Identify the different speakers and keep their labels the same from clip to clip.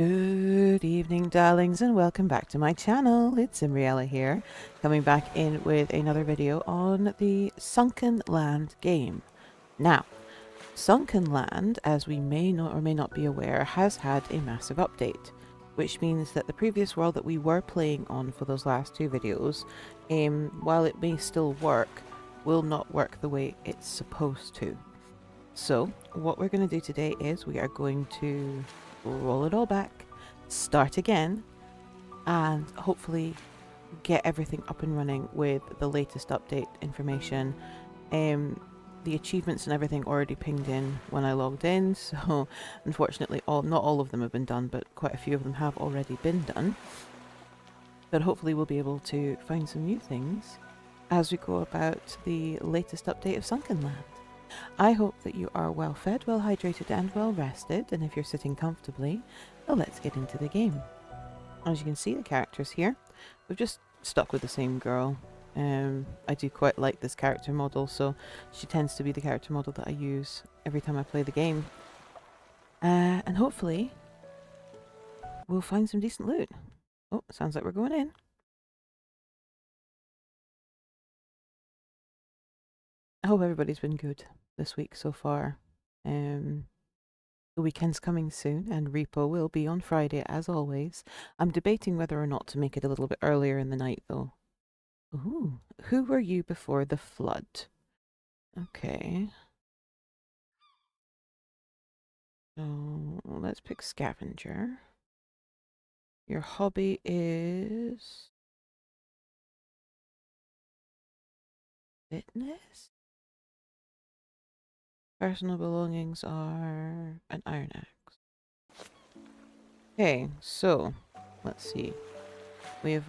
Speaker 1: Good evening, darlings, and welcome back to my channel. It's Imriella here, coming back in with another video on the Sunkenland game. Now, Sunkenland, as we may not or may not be aware, has had a massive update, which means that the previous world that we were playing on for those last two videos, while it may still work, will not work the way it's supposed to. So, what we're going to do today is we are going to roll it all back, start again, and hopefully get everything up and running with the latest update information. The achievements and everything already pinged in when I logged in, so unfortunately not all of them have been done, but quite a few of them have already been done. But hopefully we'll be able to find some new things as we go about the latest update of Sunkenland. I hope that you are well fed, well hydrated and well rested, and if you're sitting comfortably, well, let's get into the game. As you can see, the characters here, we've just stuck with the same girl. I do quite like this character model, so she tends to be the character model that I use every time I play the game. And hopefully we'll find some decent loot. Oh, sounds like we're going in. I hope everybody's been good this week so far. The weekend's coming soon, and repo will be on Friday as always. I'm debating whether or not to make it a little bit earlier in the night though. Ooh, who were you before the flood? Okay. So let's pick scavenger. Your hobby is fitness? Personal belongings are an iron axe. Okay, so let's see. We have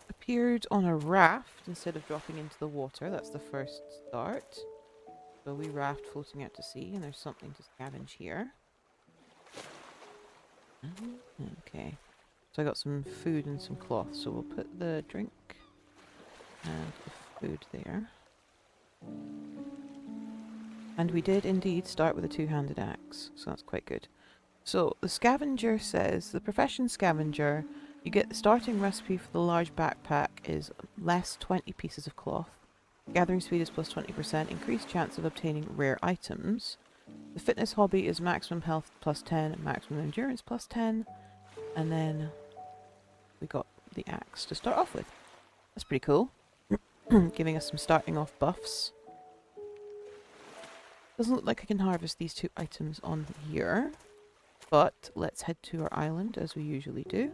Speaker 1: appeared on a raft instead of dropping into the water. That's the first start. So we raft floating out to sea, and there's something to scavenge here. Okay. So I got some food and some cloth, so we'll put the drink and the food there. And we did indeed start with a two-handed axe, so that's quite good. So the scavenger says, the profession scavenger, you get the starting recipe for the large backpack is less 20 pieces of cloth. Gathering speed is plus 20%, increased chance of obtaining rare items. The fitness hobby is maximum health plus 10, maximum endurance plus 10. And then we got the axe to start off with. That's pretty cool. Giving us some starting off buffs. Doesn't look like I can harvest these two items on here. But let's head to our island as we usually do.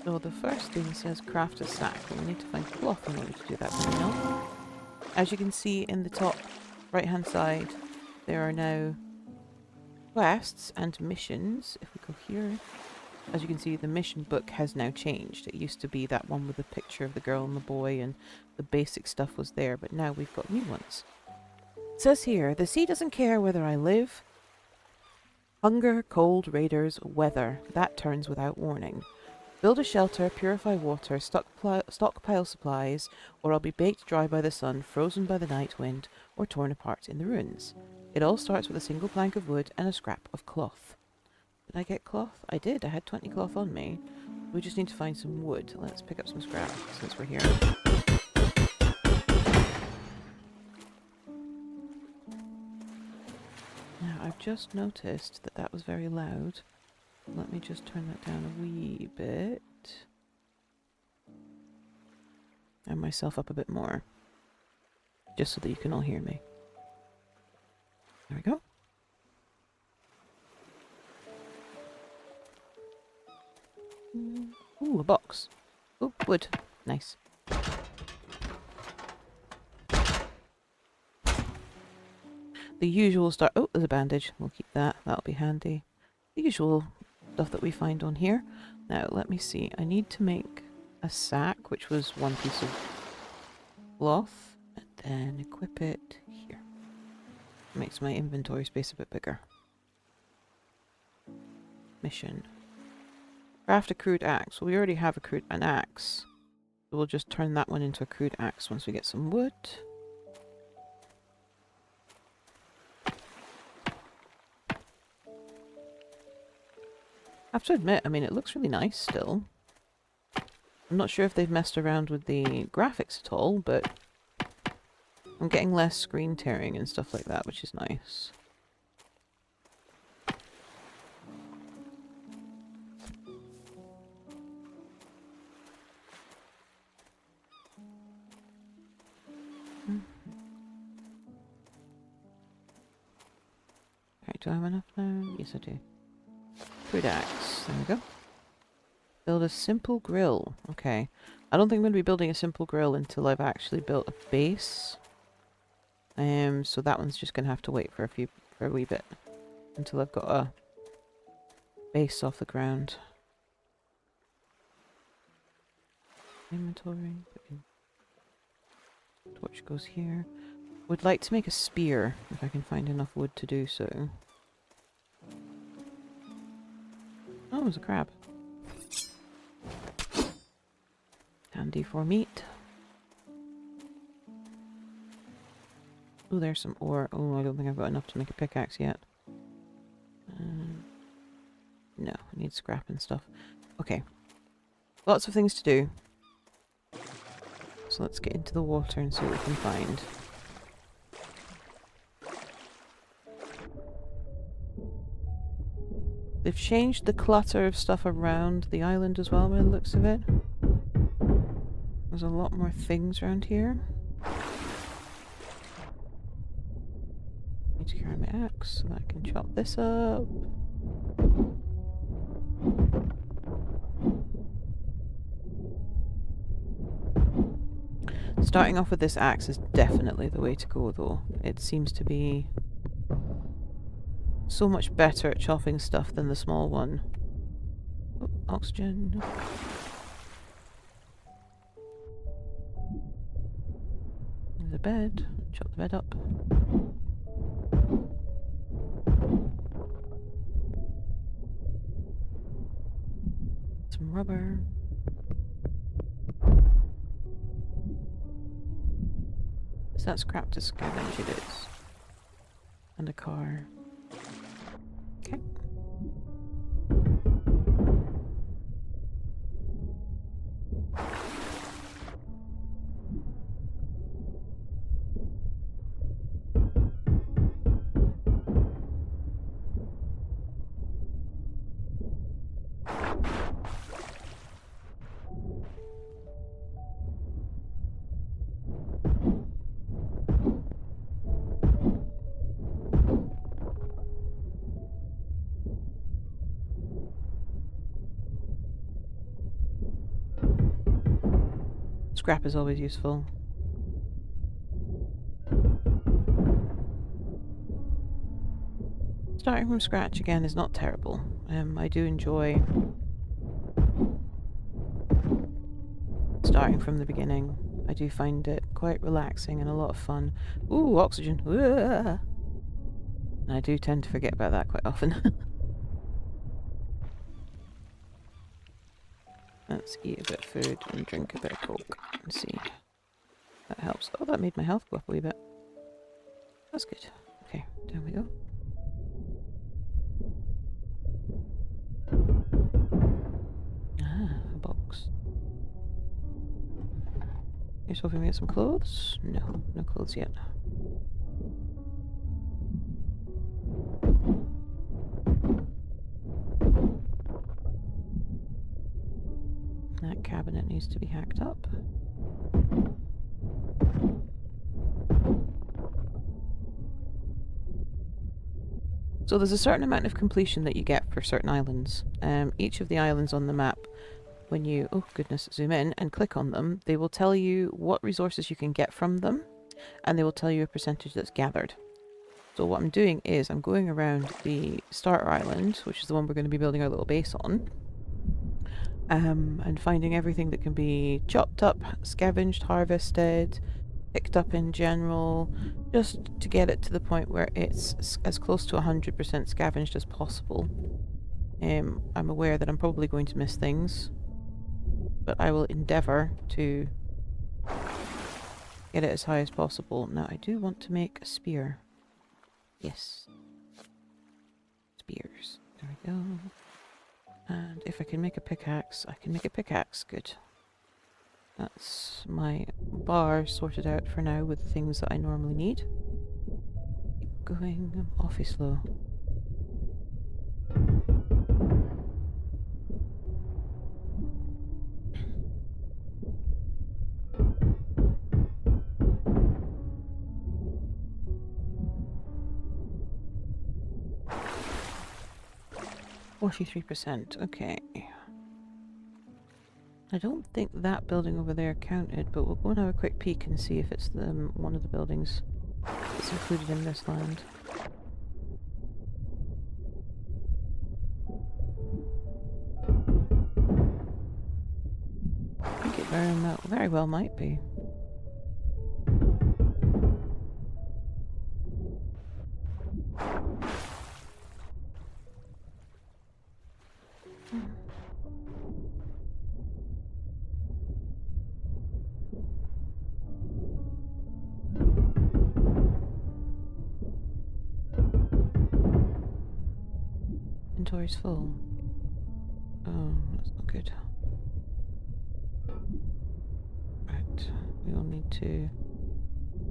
Speaker 1: So the first thing says craft a sack. We need to find cloth in order to do that. As you can see in the top right hand side, there are now quests and missions. If we go here, as you can see, the mission book has now changed. It used to be that one with the picture of the girl and the boy, and the basic stuff was there, but now we've got new ones. It says here, the sea doesn't care whether I live. Hunger, cold, raiders, weather. That turns without warning. Build a shelter, purify water, stockpile supplies, or I'll be baked dry by the sun, frozen by the night wind, or torn apart in the ruins. It all starts with a single plank of wood and a scrap of cloth. Did I get cloth? I did. I had 20 cloth on me. We just need to find some wood. Let's pick up some scrap since we're here. Now, I've just noticed that that was very loud. Let me just turn that down a wee bit. And myself up a bit more. Just so that you can all hear me. There we go. Ooh, a box. Ooh, wood. Nice. The usual start. Oh, there's a bandage. We'll keep that. That'll be handy. The usual stuff that we find on here. Now, let me see. I need to make a sack, which was one piece of cloth, and then equip it here. Makes my inventory space a bit bigger. Mission. Craft a crude axe. Well, we already have an axe. So we'll just turn that one into a crude axe once we get some wood. I have to admit, I mean, it looks really nice still. I'm not sure if they've messed around with the graphics at all, but I'm getting less screen tearing and stuff like that, which is nice. Right, do I have enough now? Yes, I do. Food axe. There we go. Build a simple grill. Okay. I don't think I'm going to be building a simple grill until I've actually built a base. So that one's just going to have to wait for a wee bit until I've got a base off the ground. Inventory. Torch goes here. Would like to make a spear if I can find enough wood to do so. Oh, there's a crab. Handy for meat. Oh, there's some ore. Oh, I don't think I've got enough to make a pickaxe yet. No, I need scrap and stuff. Okay. Lots of things to do. So let's get into the water and see what we can find. They've changed the clutter of stuff around the island as well by the looks of it. There's a lot more things around here. Need to carry my axe so that I can chop this up. Starting off with this axe is definitely the way to go though. It seems to be so much better at chopping stuff than the small one. Oh, oxygen. There's a bed. Chop the bed up. Some rubber. Is that scrap to scavenge? It is. And a car. Okay. Scrap is always useful. Starting from scratch again is not terrible. I do enjoy starting from the beginning. I do find it quite relaxing and a lot of fun. Ooh, oxygen. And I do tend to forget about that quite often. Let's eat a bit of food and drink a bit of coke and see. That helps. Oh, that made my health go up a wee bit. That's good. Okay, down we go. Ah, a box. You're hoping we get some clothes? No, no clothes yet. That cabinet needs to be hacked up. So there's a certain amount of completion that you get for certain islands. Each of the islands on the map, when you, oh goodness, zoom in and click on them, they will tell you what resources you can get from them, and they will tell you a percentage that's gathered. So what I'm doing is I'm going around the starter island, which is the one we're going to be building our little base on, and finding everything that can be chopped up, scavenged, harvested, picked up in general, just to get it to the point where it's as close to 100% scavenged as possible. I'm aware that I'm probably going to miss things, but I will endeavour to get it as high as possible. Now I do want to make a spear. Yes. Spears. There we go. And if I can make a pickaxe, I can make a pickaxe. Good. That's my bar sorted out for now with the things that I normally need. Keep going. I'm awfully slow. %. Okay. I don't think that building over there counted, but we'll go and have a quick peek and see if it's one of the buildings that's included in this land. I think it very well might be. Inventory's full. Oh, that's not good. Right, we will need to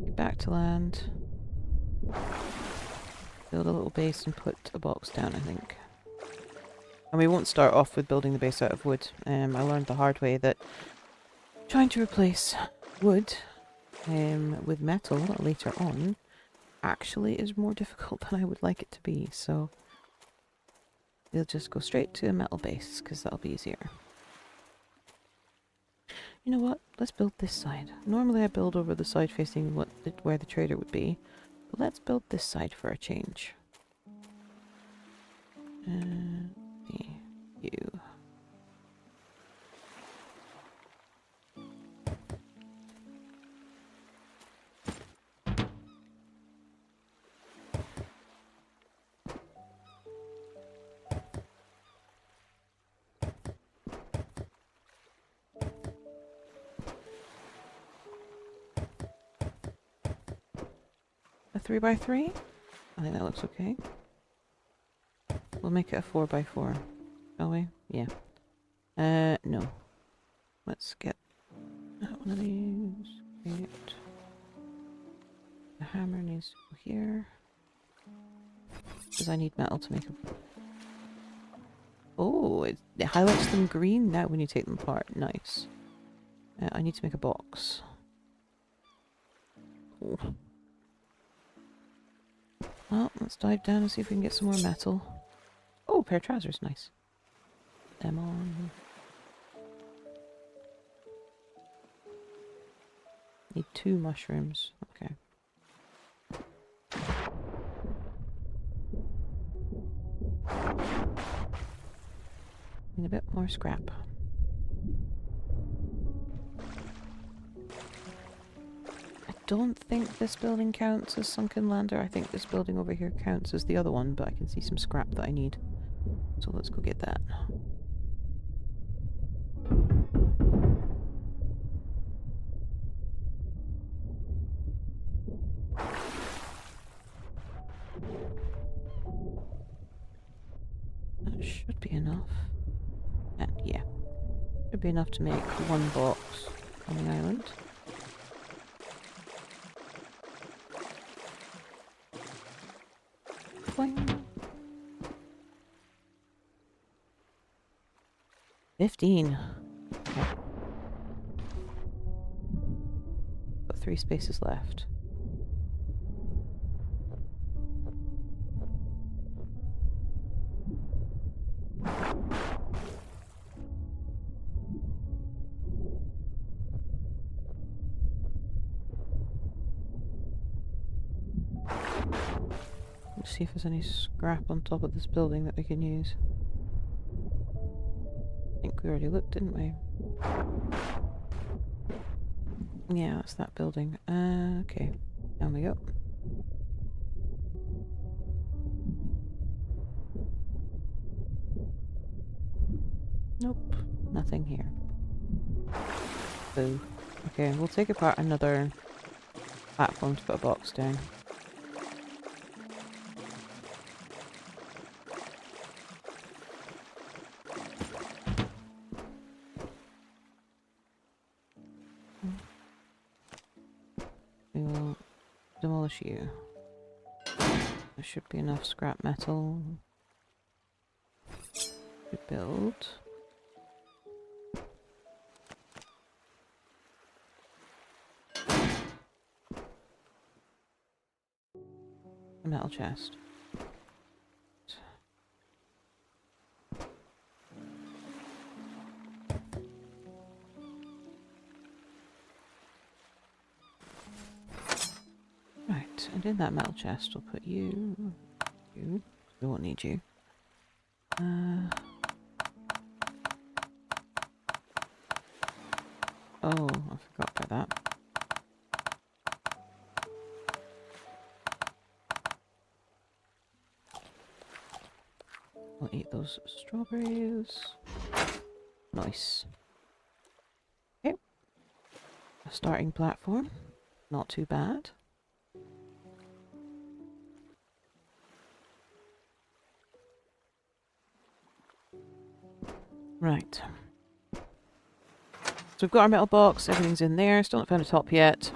Speaker 1: get back to land, build a little base and put a box down, I think. And we won't start off with building the base out of wood. I learned the hard way that trying to replace wood with metal later on actually is more difficult than I would like it to be, so we'll just go straight to a metal base, because that'll be easier. You know what? Let's build this side. Normally I build over the side facing where the trader would be, but let's build this side for a change. Me, you. A 3x3? I think that looks okay. We'll make it a 4x4, shall we? Yeah. No. Let's get one of these. Great. The hammer needs to go here. Because I need metal to make a... Oh, it highlights them green now when you take them apart. Nice. I need to make a box. Oh. Well, let's dive down and see if we can get some more metal. Oh, a pair of trousers, nice. Put them on. Need 2 mushrooms. Okay. Need a bit more scrap. I don't think this building counts as Sunkenlander. I think this building over here counts as the other one, but I can see some scrap that I need. So let's go get that. That should be enough. And yeah. Should be enough to make 1 box on the island. Boing. 15. Okay. Got 3 spaces left. Let's see if there's any scrap on top of this building that we can use. I think we already looked, didn't we? Yeah, that's that building. Okay. Down we go. Nope. Nothing here. Boo. Okay, we'll take apart another platform to put a box down. We will demolish you. There should be enough scrap metal to build. A metal chest. Right, and in that metal chest we'll put you. We won't need you. Oh, I forgot about that. I'll eat those strawberries. Nice. Okay. A starting platform. Not too bad. Right. So we've got our metal box, everything's in there, still not found a top yet.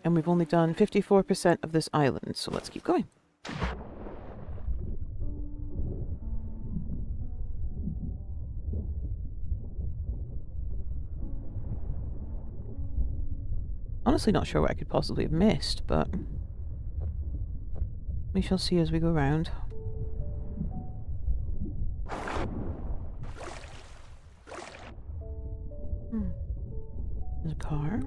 Speaker 1: And we've only done 54% of this island, so let's keep going. Honestly not sure what I could possibly have missed, but we shall see as we go round. There's a car.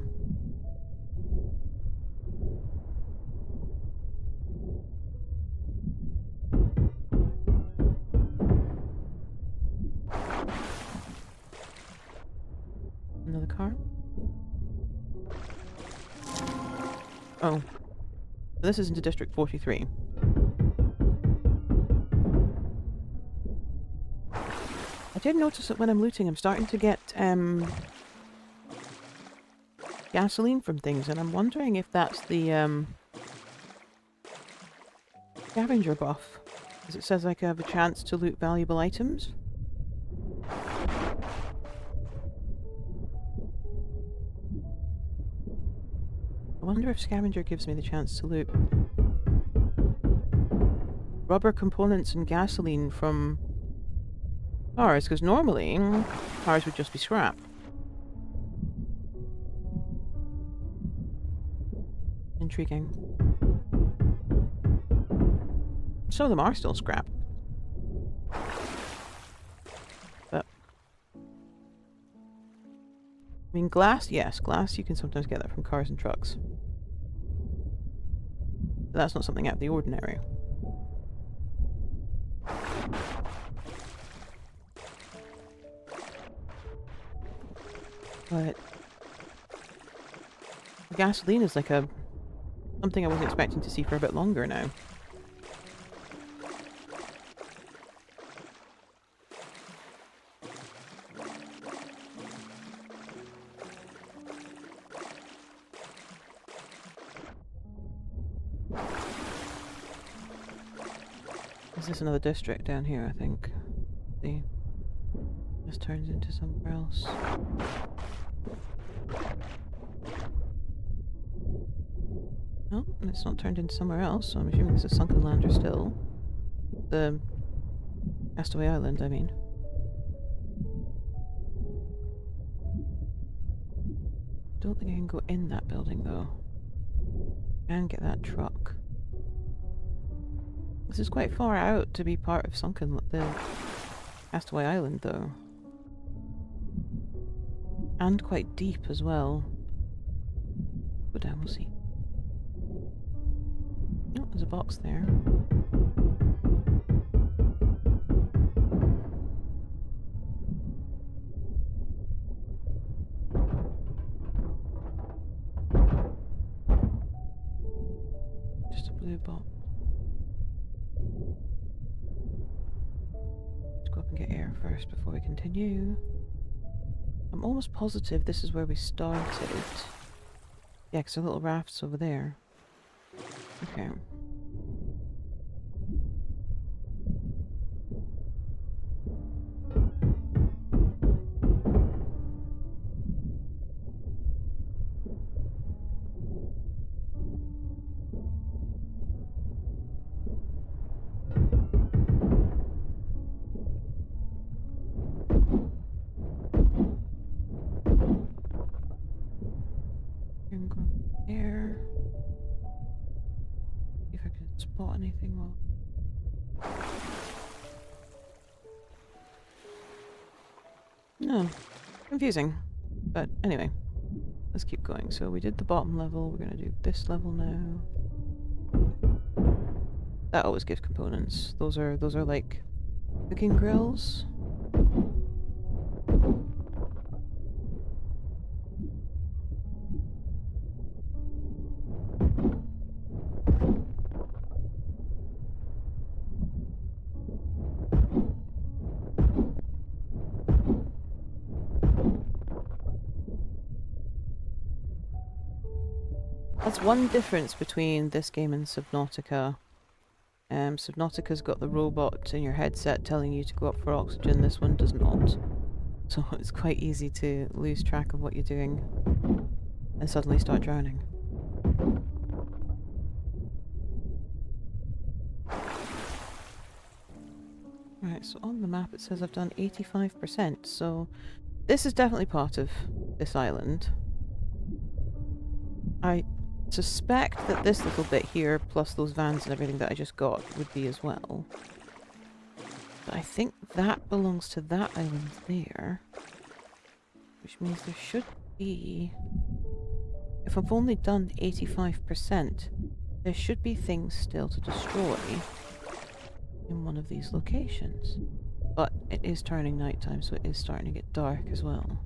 Speaker 1: Another car. Oh. This is into District 43. I did notice that when I'm looting, I'm starting to get gasoline from things, and I'm wondering if that's the scavenger buff. Because it says I can have a chance to loot valuable items. I wonder if scavenger gives me the chance to loot rubber components and gasoline from cars, because normally cars would just be scrap. Intriguing. Some of them are still scrap. But I mean, glass, yes, glass you can sometimes get that from cars and trucks. But that's not something out of the ordinary. But gasoline is like something I wasn't expecting to see for a bit longer now. Is this another district down here, I think? See? This turns into somewhere else. No, it's not turned into somewhere else, so I'm assuming this is Sunkenland or still. The Castaway Island, I mean. Don't think I can go in that building, though. And get that truck. This is quite far out to be part of the Castaway Island, though. And quite deep as well. Go down, we'll see. Oh, there's a box there. Just a blue box. Let's go up and get air first before we continue. I'm almost positive this is where we started. Yeah, because there are little rafts over there. Okay. Go there. See if I can spot anything while... No. Confusing. But anyway. Let's keep going. So we did the bottom level. We're going to do this level now. That always gives components. Those are like cooking grills. That's one difference between this game and Subnautica. Subnautica's got the robot in your headset telling you to go up for oxygen. This one does not. So it's quite easy to lose track of what you're doing and suddenly start drowning. Right, so on the map it says I've done 85%, so this is definitely part of this island. I suspect that this little bit here, plus those vans and everything that I just got, would be as well. But I think that belongs to that island there. Which means there should be... If I've only done 85%, there should be things still to destroy in one of these locations. But it is turning nighttime, so it is starting to get dark as well.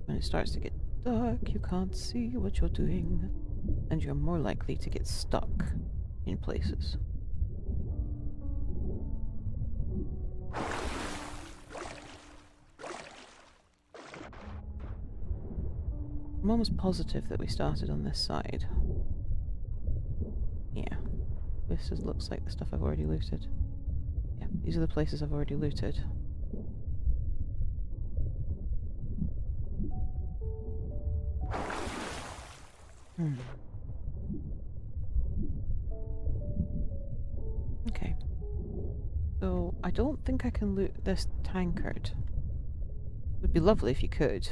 Speaker 1: When it starts to get dark, you can't see what you're doing, and you're more likely to get stuck in places. I'm almost positive that we started on this side. Yeah. This looks like the stuff I've already looted. Yeah, these are the places I've already looted. Okay. So, I don't think I can loot this tankard. It would be lovely if you could.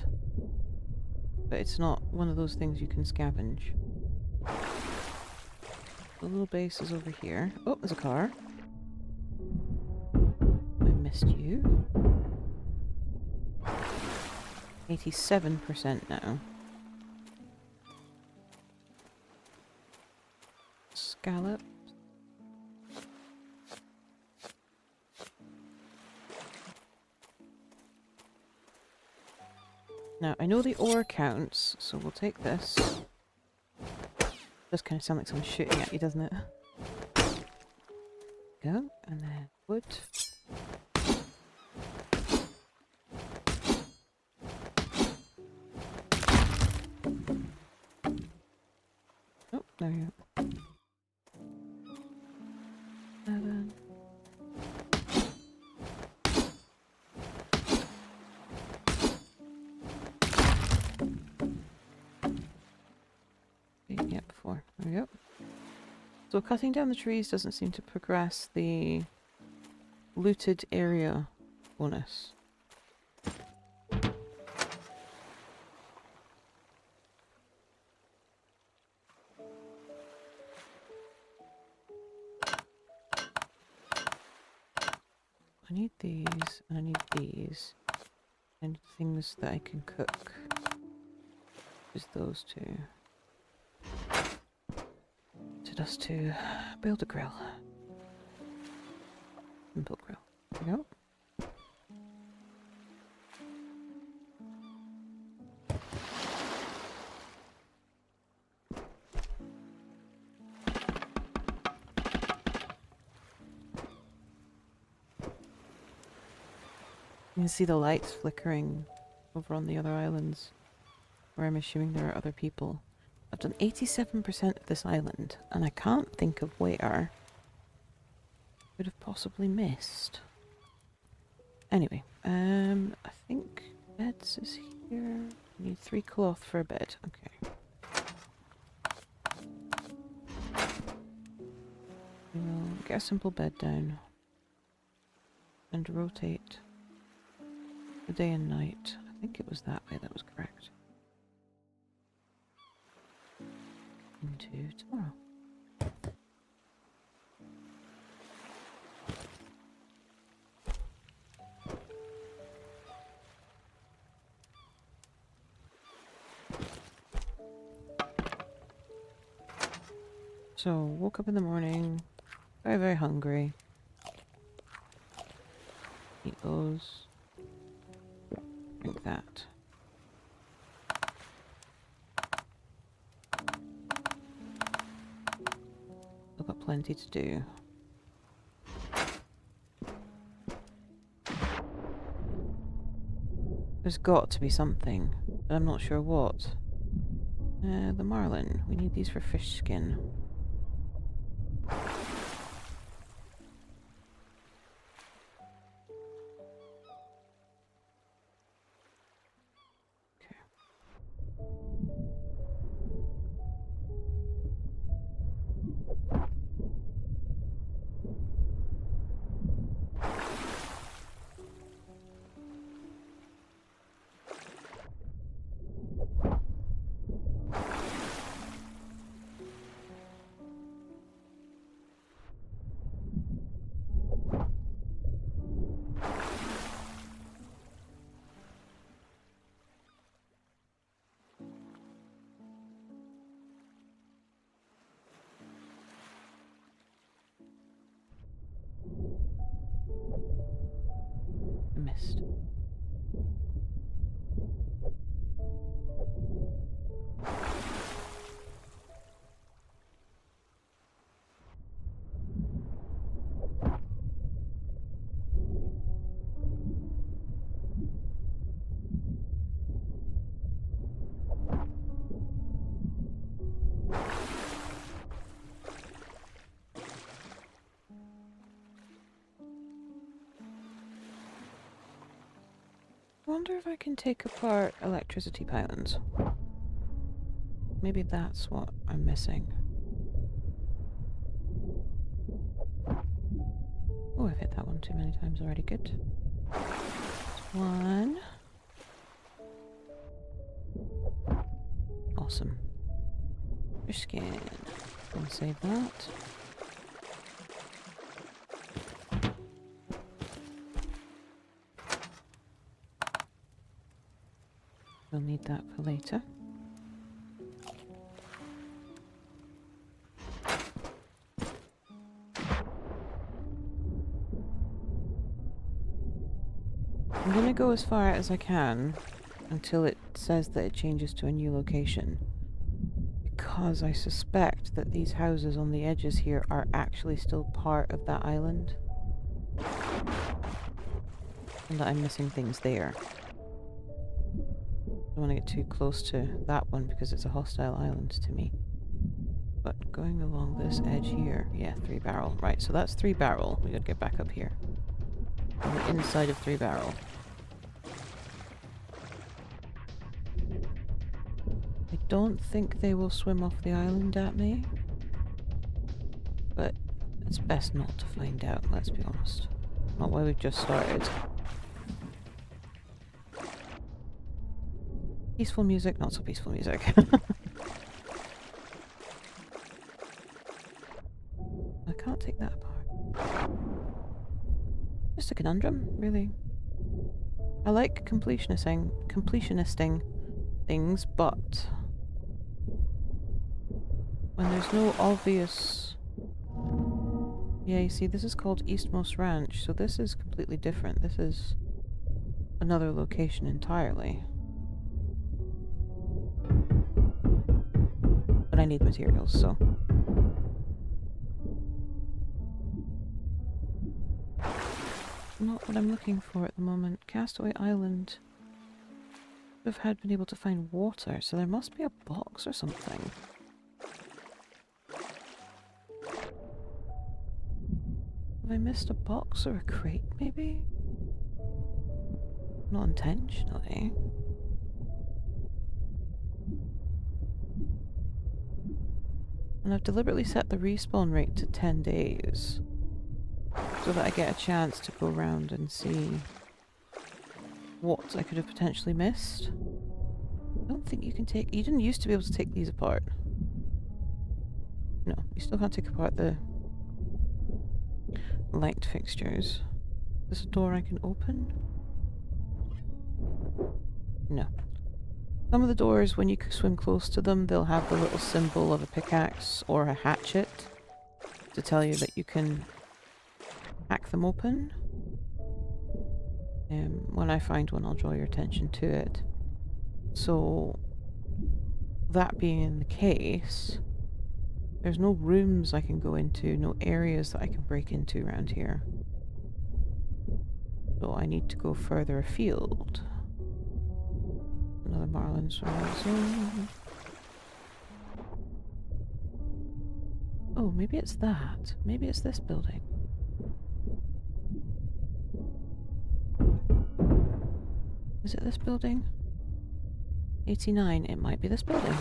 Speaker 1: But it's not one of those things you can scavenge. The little base is over here. Oh, there's a car. I missed you. 87% now. Scallop. Now, I know the ore counts, so we'll take this. Does kind of sound like someone's shooting at you, doesn't it? Go, and then wood. Oh, there you go. 7. Yep, 4. There we go. So cutting down the trees doesn't seem to progress the looted area bonus. I need these, and I need these. And things that I can cook. Just those two. To us to build a grill. Simple grill. There we go. You can see the lights flickering over on the other islands, where I'm assuming there are other people. I've done 87% of this island, and I can't think of where I could have possibly missed. Anyway, I think beds is here. I need 3 cloth for a bed. Okay. We will get a simple bed down and rotate the day and night. I think it was that way that was correct. into tomorrow. So, woke up in the morning, very, very hungry. Eat those. Drink that. I've got plenty to do. There's got to be something, but I'm not sure what. The marlin. We need these for fish skin. Missed. I wonder if I can take apart electricity pylons. Maybe that's what I'm missing. Oh, I've hit that one too many times already. Good. One. Awesome. Fish skin. Gonna save that. We'll need that for later. I'm gonna go as far out as I can until it says that it changes to a new location. Because I suspect that these houses on the edges here are actually still part of that island. And that I'm missing things there. I don't want to get too close to that one because it's a hostile island to me. But going along this edge here, yeah, 3 barrel. Right, so that's 3 barrel. We gotta get back up here. On the inside of 3 barrel. I don't think they will swim off the island at me. But it's best not to find out, let's be honest. Not why we've just started. Peaceful music, not so peaceful music. I can't take that apart. Just a conundrum, really. I like completionisting things, but when there's no obvious... Yeah, you see, this is called Eastmost Ranch, so this is completely different. This is another location entirely. But I need materials, so... Not what I'm looking for at the moment. Castaway Island. Would have been able to find water, so there must be a box or something. Have I missed a box or a crate, maybe? Not intentionally. And I've deliberately set the respawn rate to 10 days. So that I get a chance to go around and see what I could have potentially missed. I don't think you can take... You didn't used to be able to take these apart. No, we still can't take apart the light fixtures. Is this a door I can open? No. Some of the doors, when you swim close to them, they'll have the little symbol of a pickaxe or a hatchet to tell you that you can hack them open. When I find one, I'll draw your attention to it. So, that being the case, there's no rooms I can go into, no areas that I can break into around here. So I need to go further afield. Another Marlin's zone. Oh, maybe it's that. Maybe it's this building. Is it this building? 89. It might be this building.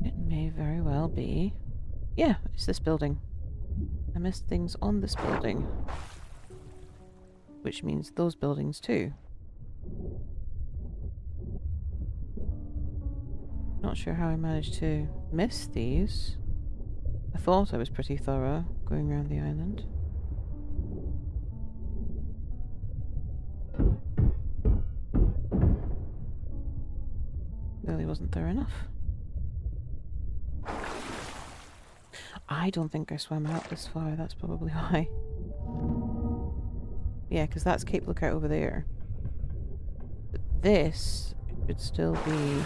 Speaker 1: It may very well be. Yeah, it's this building. I missed things on this building. Which means those buildings too. Not sure how I managed to miss these. I thought I was pretty thorough going around the island. Clearly wasn't thorough enough. I don't think I swam out this far, that's probably why. Yeah, because that's Cape Lookout over there. But this should still be...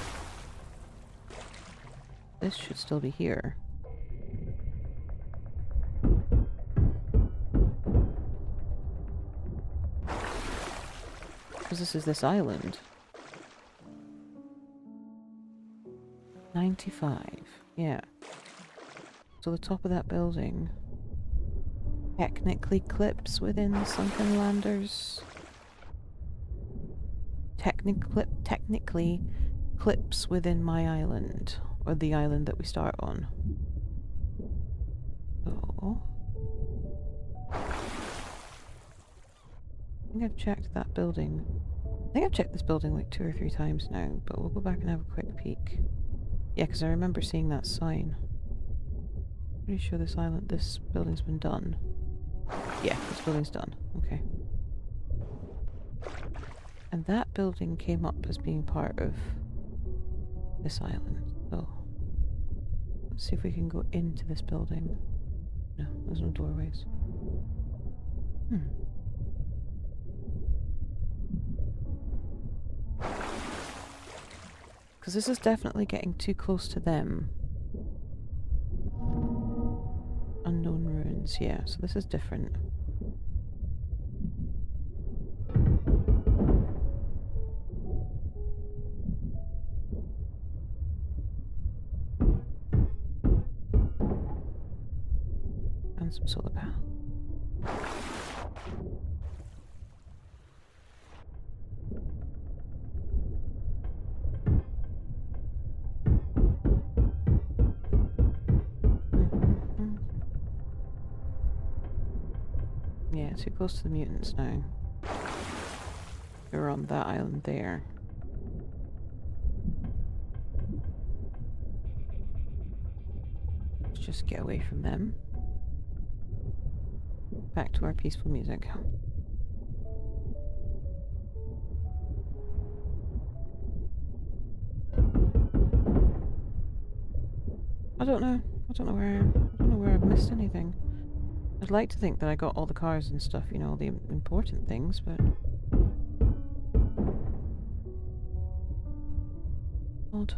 Speaker 1: This should still be here. Because this is this island. 95. Yeah. So the top of that building technically clips within the Sunkenlanders. Technically clips within my island, or the island that we start on. So I think I've checked that building. I think I've checked this building like 2 or 3 times now, but we'll go back and have a quick peek. Yeah, because I remember seeing that sign. Pretty sure this building's been done. Yeah, this building's done. Okay. And that building came up as being part of this island. So let's see if we can go into this building. No, there's no doorways. Because this is definitely getting too close to them. Unknown ruins, yeah, so this is different. And some solar panels. Yeah, too close to the mutants now. We're on that island there. Let's just get away from them. Back to our peaceful music. I don't know. I don't know where I've missed anything. I'd like to think that I got all the cars and stuff, you know, all the important things, but... Odd.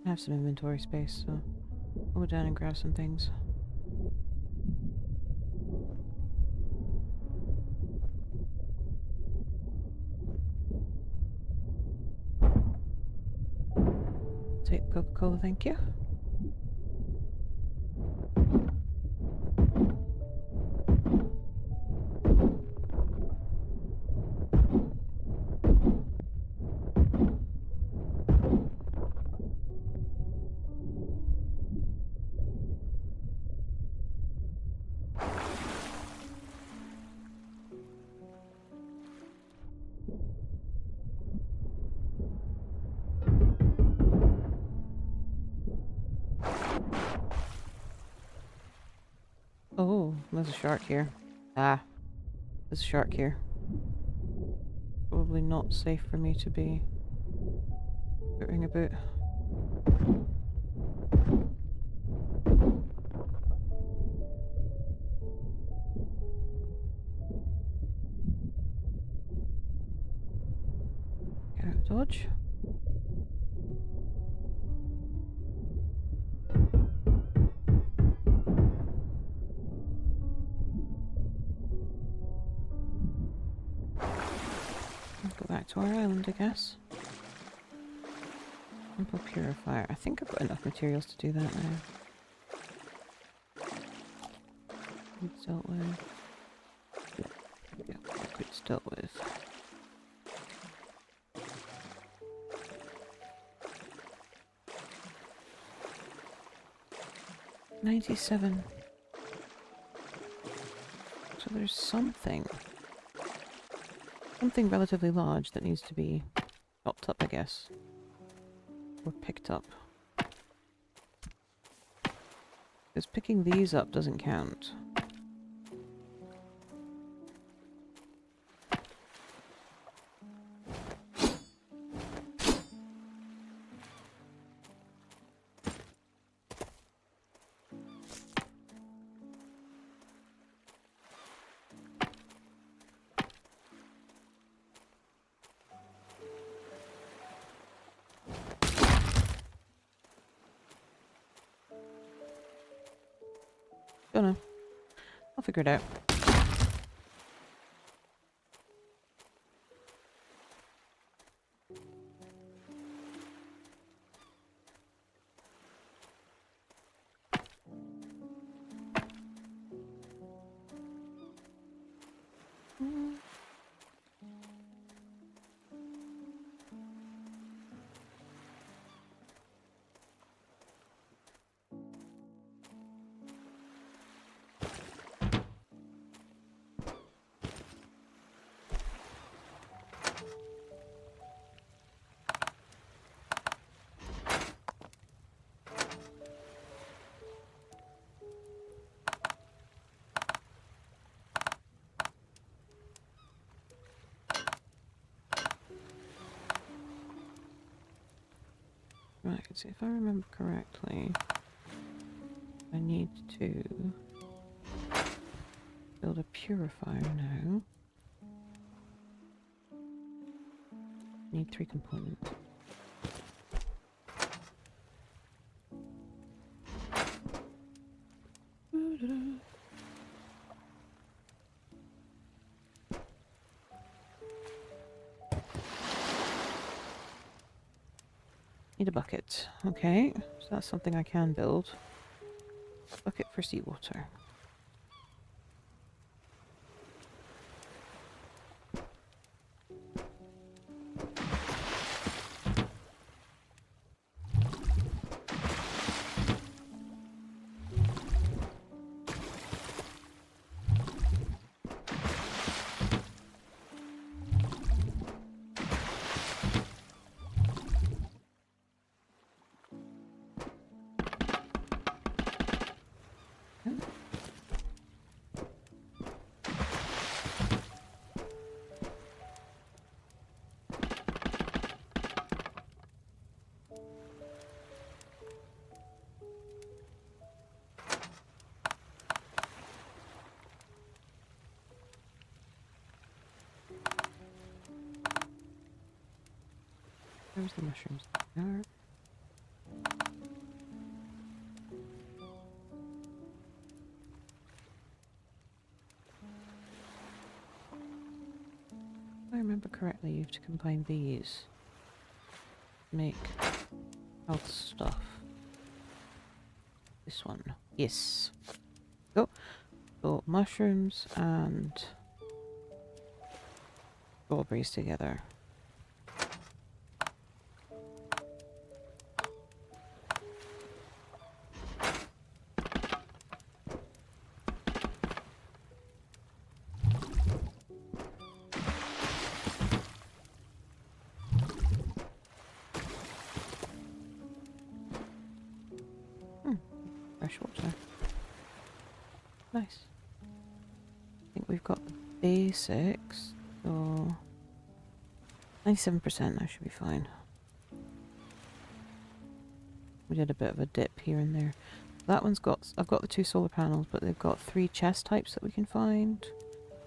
Speaker 1: I have some inventory space, so I'll go down and grab some things. Take the Coca-Cola, thank you. Oh, there's a shark here. Ah, there's a shark here. Probably not safe for me to be putting about. Get out of dodge. Go back to our island, I guess. Simple purifier. I think I've got enough materials to do that now. It's dealt with. Yeah, it's dealt with. 97. So there's something relatively large that needs to be chopped up, I guess. Or picked up. Because picking these up doesn't count. Don't know. I'll figure it out. Right, so if I remember correctly, I need to build a purifier now. Need 3 components. Need a bucket. Okay, so that's something I can build. Bucket for seawater. Where's the mushrooms? There. If I remember correctly, you have to combine these. Make health stuff. This one. Yes. Go. So mushrooms and strawberries together. Fresh water. Nice. I think we've got the basics, so 97%, that should be fine. We did a bit of a dip here and there. That one's got, I've got the 2 solar panels, but they've got 3 chest types that we can find.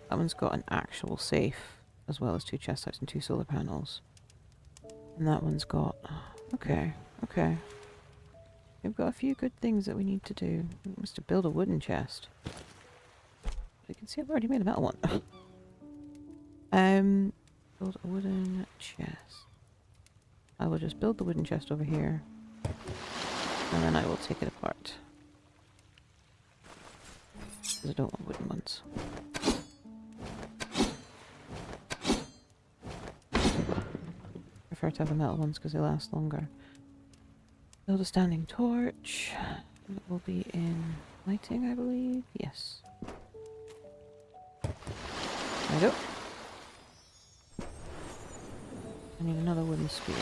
Speaker 1: That one's got an actual safe, as well as 2 chest types and 2 solar panels. And that one's got, okay, okay. We've got a few good things that we need to do. We must have built a wooden chest. You can see I've already made a metal one. Build a wooden chest. I will just build the wooden chest over here. And then I will take it apart. Because I don't want wooden ones. I prefer to have the metal ones because they last longer. Build a standing torch. And it will be in lighting, I believe. Yes. There we go. I need another wooden spear.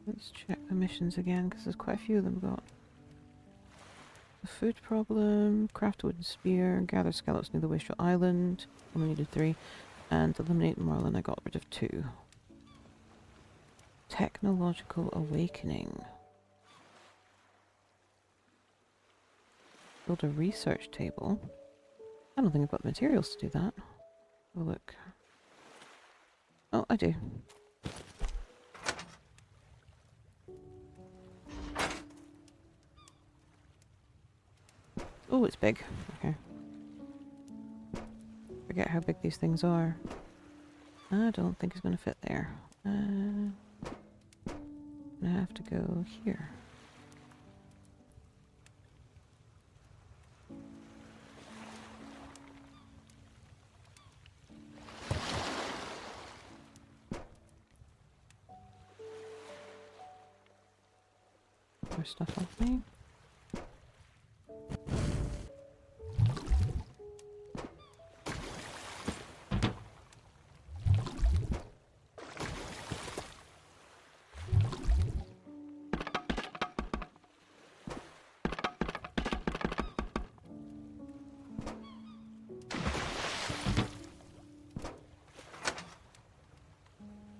Speaker 1: Let's check the missions again, because there's quite a few of them got. The food problem, craft a wooden spear, gather skeletons near the Wastrel Island, only needed 3, and eliminate Marlin, I got rid of 2. Technological awakening. Build a research table. I don't think I've got the materials to do that. Oh look. Oh, I do. Oh, it's big. Okay. Forget how big these things are. I don't think it's going to fit there. I'm going to have to go here. More stuff off me.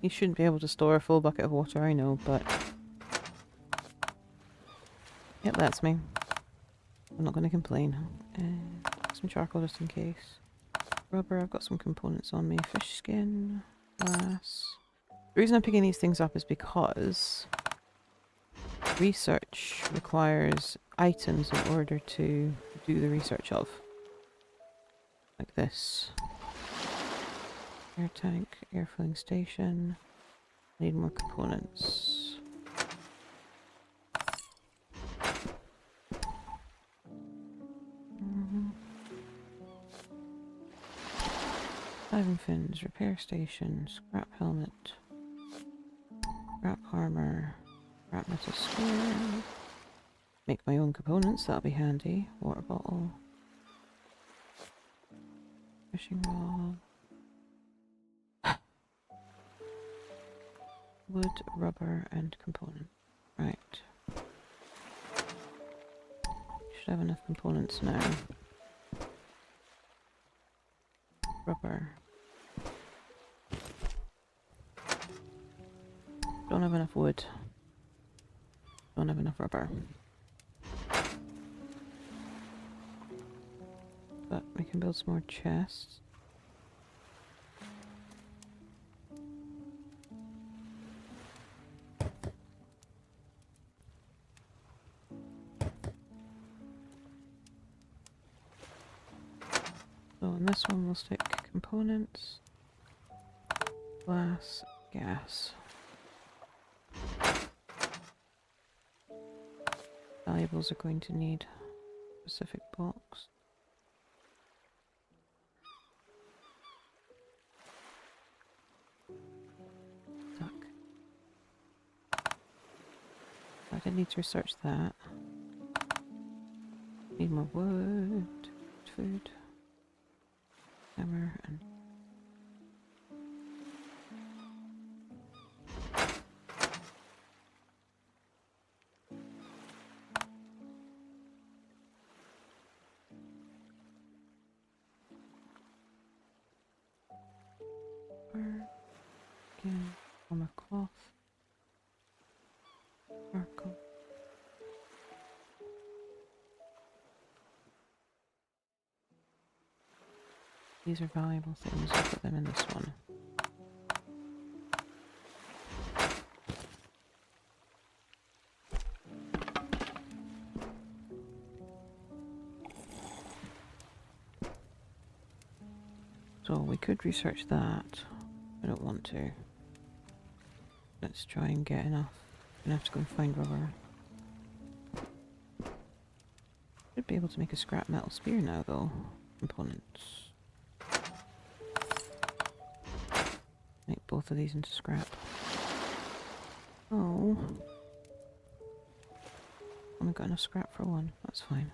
Speaker 1: You shouldn't be able to store a full bucket of water, I know, but it lets me. I'm not going to complain. Some charcoal just in case. Rubber, I've got some components on me. Fish skin, glass. The reason I'm picking these things up is because research requires items in order to do the research of. Like this. Air tank, air filling station. Need more components. Diving fins, repair station, scrap helmet, scrap armor, scrap metal spear. Make my own components, that'll be handy. Water bottle. Fishing rod. Wood, rubber, and component. Right. Should have enough components now. Rubber. Don't have enough wood. Don't have enough rubber. But we can build some more chests. So on this one we'll stick components, glass, gas. Valuables are going to need a specific box. Duck. I need to research that. Need more wood, food, hammer, and again, armor cloth, charcoal. These are valuable things. I'll put them in this one. So we could research that. I don't want to. Let's try and get enough. I'm gonna have to go and find rubber. Should be able to make a scrap metal spear now though. Components. Make both of these into scrap. Oh. Only got enough scrap for one. That's fine.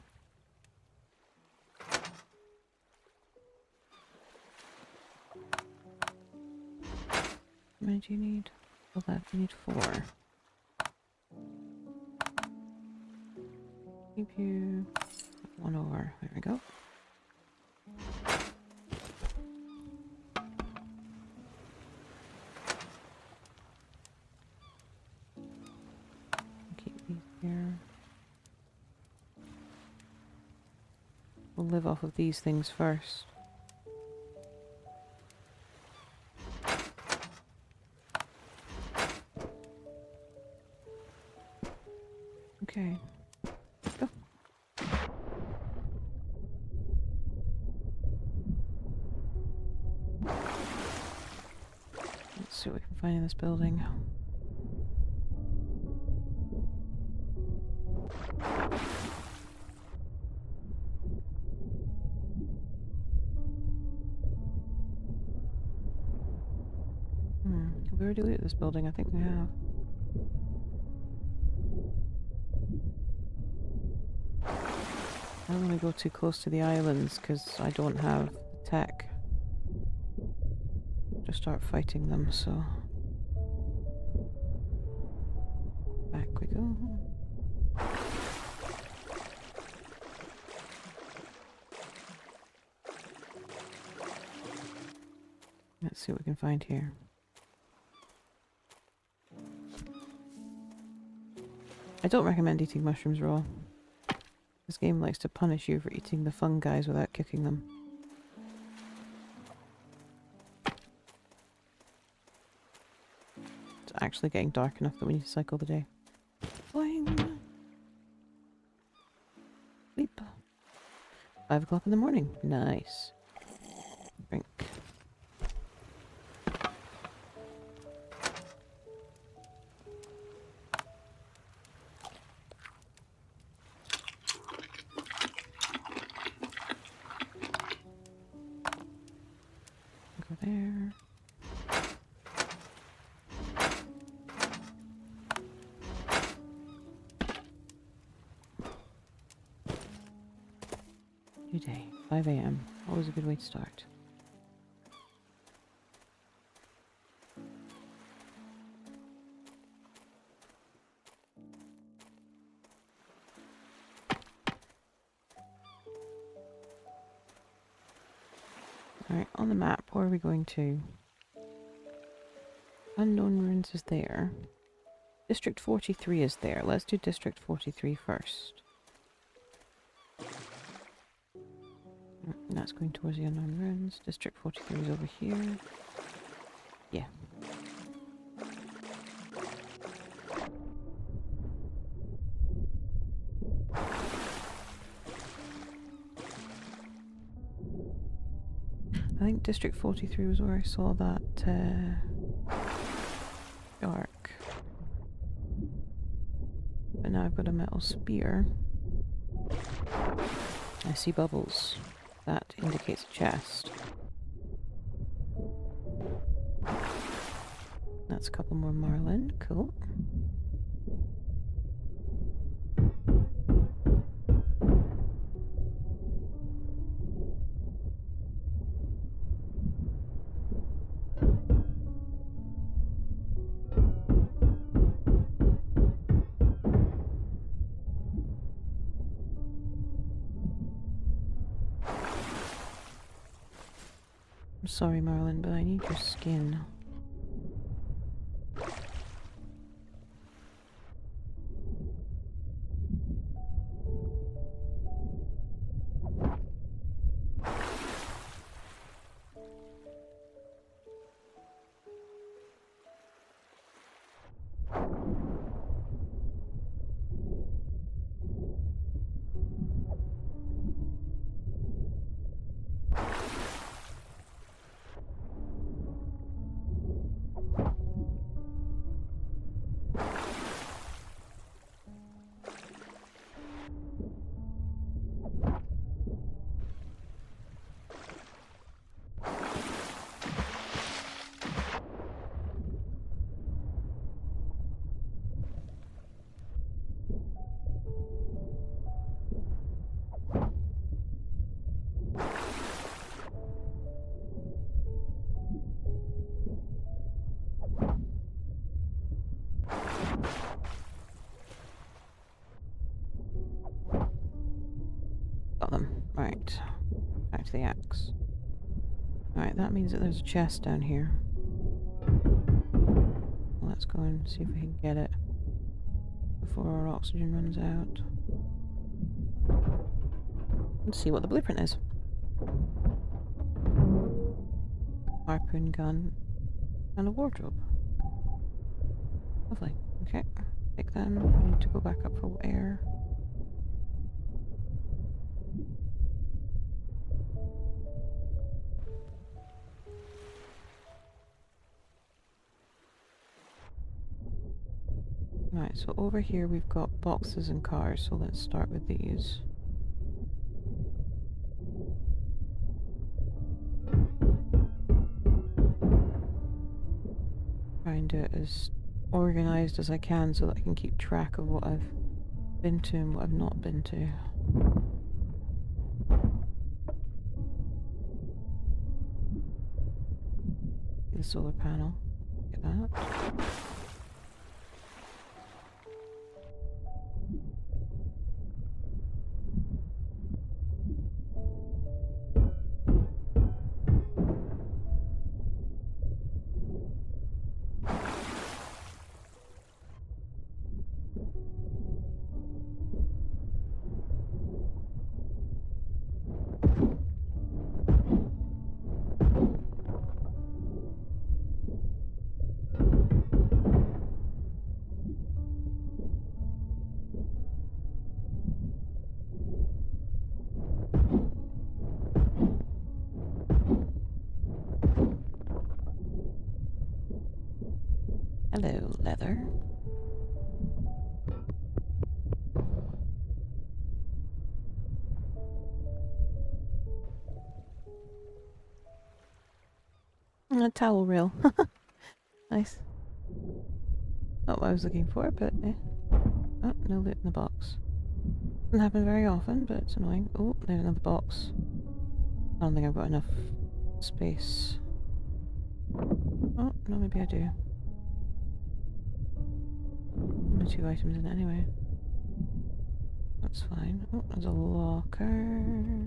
Speaker 1: How many do you need? 11. You need 4. Keep you 1 over. There we go. Keep these here. We'll live off of these things first. Okay. Go. Let's see what we can find in this building. Have we already looted this building? I think we have. I don't want to go too close to the islands because I don't have the tech to start fighting them, so back we go. Let's see what we can find here. I don't recommend eating mushrooms raw. This game likes to punish you for eating the fungi without cooking them. It's actually getting dark enough that we need to cycle the day. Boing! Sleep. 5 o'clock in the morning. Nice. Drink. Go there. New day. 5 AM. Always a good way to start. Alright, on the map, where are we going to? Unknown Ruins is there. District 43 is there. Let's do District 43 first. And that's going towards the Unknown Ruins. District 43 is over here. Yeah. I think District 43 was where I saw that shark. But now I've got a metal spear. I see bubbles. That indicates a chest. That's a couple more marlin. Cool. sorry, Marlin, but I need your skin. Got them. Right. Back to the axe. Alright, that means that there's a chest down here. Let's go and see if we can get it before our oxygen runs out. Let's see what the blueprint is. Harpoon gun and a wardrobe. Lovely. Okay. Take them. I need to go back up for air. Right, so over here we've got boxes and cars, so let's start with these. Try and do it as organised as I can so that I can keep track of what I've been to and what I've not been to. The solar panel. Get that. Hello, leather. A towel reel. Nice. Not what I was looking for, but eh. Oh, no loot in the box. Doesn't happen very often, but it's annoying. Oh, there's another box. I don't think I've got enough space. Oh, no, maybe I do. Only 2 items in it anyway. That's fine. Oh, there's a locker.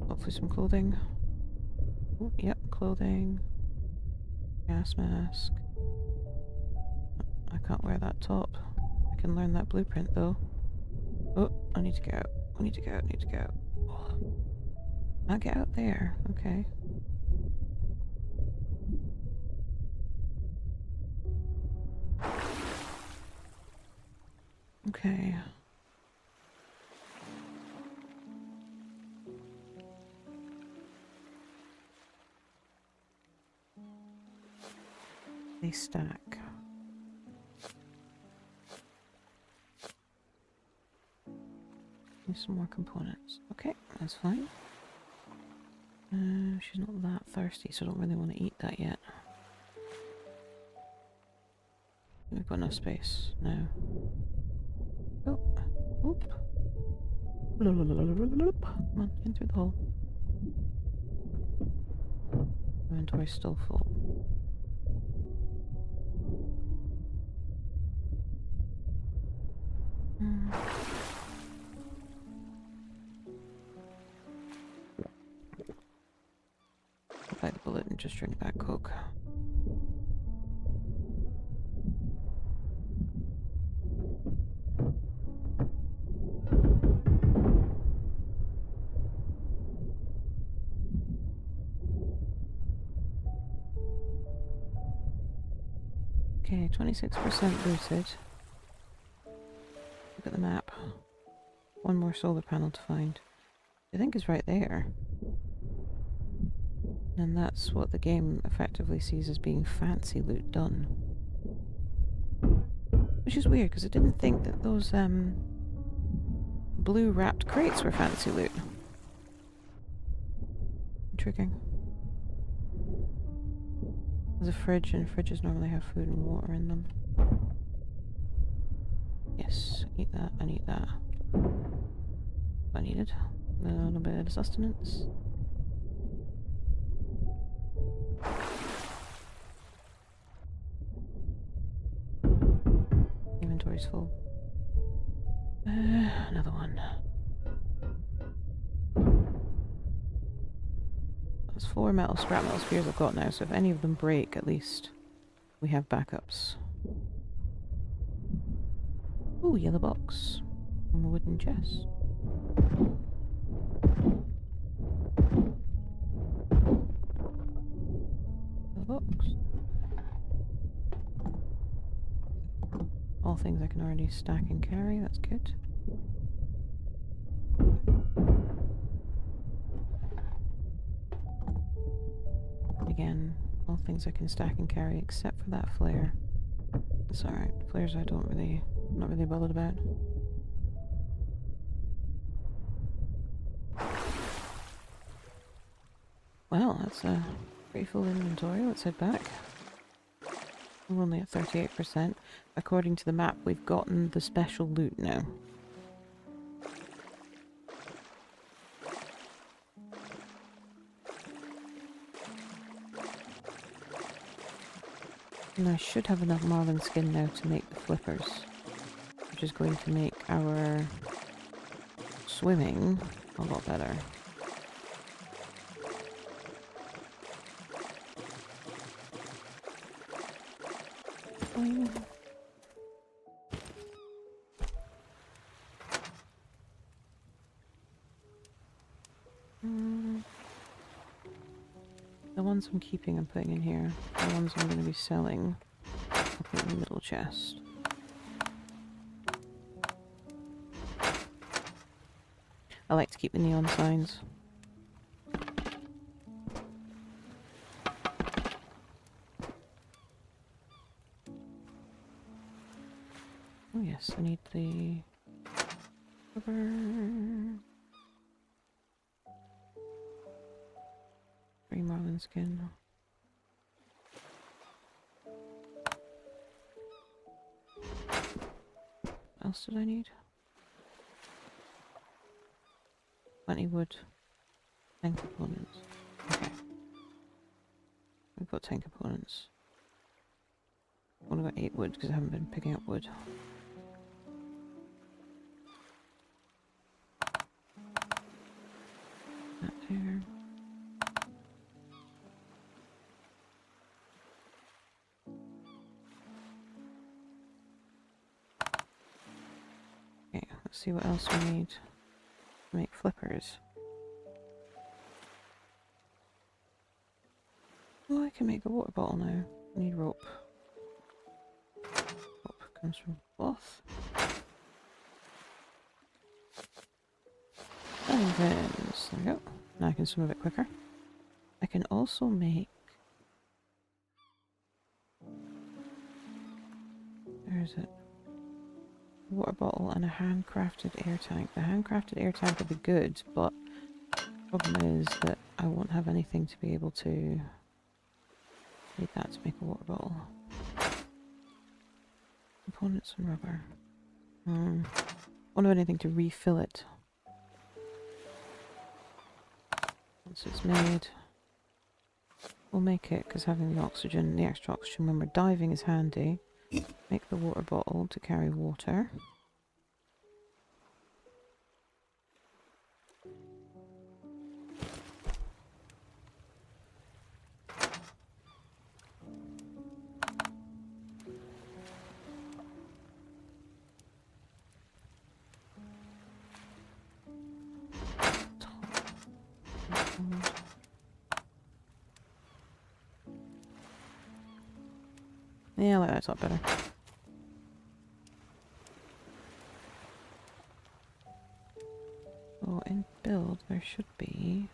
Speaker 1: Hopefully some clothing. Oh, yep, clothing. Gas mask. I can't wear that top. I can learn that blueprint though. Oh, I need to go. I need to go. I need to go. Oh. I'll get out there. Okay. Okay. They stack. Need some more components. Okay, that's fine. She's not that thirsty, so I don't really want to eat that yet. We've got enough space now. Oh, oop. Come on, in through the hole. Inventory's still full. just drink that Coke. Okay, 26% looted. Look at the map. One more solar panel to find. I think it's right there. And that's what the game effectively sees as being fancy loot done. Which is weird, because I didn't think that those blue wrapped crates were fancy loot. Intriguing. There's a fridge, and fridges normally have food and water in them. Yes, eat that and eat that. I needed a little bit of sustenance. Inventory's full. Another one. That's 4 scrap metal spheres I've got now, so if any of them break, at least we have backups. Ooh, yellow box. And a wooden chest. Yellow box. All things I can already stack and carry, that's good. Again, all things I can stack and carry except for that flare. It's alright. Flares I'm not really bothered about. Well, that's a pretty full inventory. Let's head back. We're only at 38%. According to the map, we've gotten the special loot now. And I should have enough marlin skin now to make the flippers, which is going to make our swimming a lot better. The ones I'm keeping I'm putting in here. The ones I'm going to be selling I'll put in the middle chest. I like to keep the neon signs. Oh yes, I need the rubber. 3 marlin skin. What else did I need? 20 wood. 10 components. Okay. We've got 10 components. I've only got 8 wood because I haven't been picking up wood. That there. Okay, let's see what else we need to make flippers. Oh, I can make a water bottle now. I need rope. Rope comes from cloth. And then, there we go. Now I can swim a bit quicker. I can also make... Where is it? Water bottle and a handcrafted air tank. The handcrafted air tank will be good, but the problem is that I won't have anything to be able to need that to make a water bottle. Components and rubber. Won't have anything to refill it. Once it's made, we'll make it, because having the oxygen, the extra oxygen when we're diving is handy. Make the water bottle to carry water. Yeah, I like that top better. So in build, there should be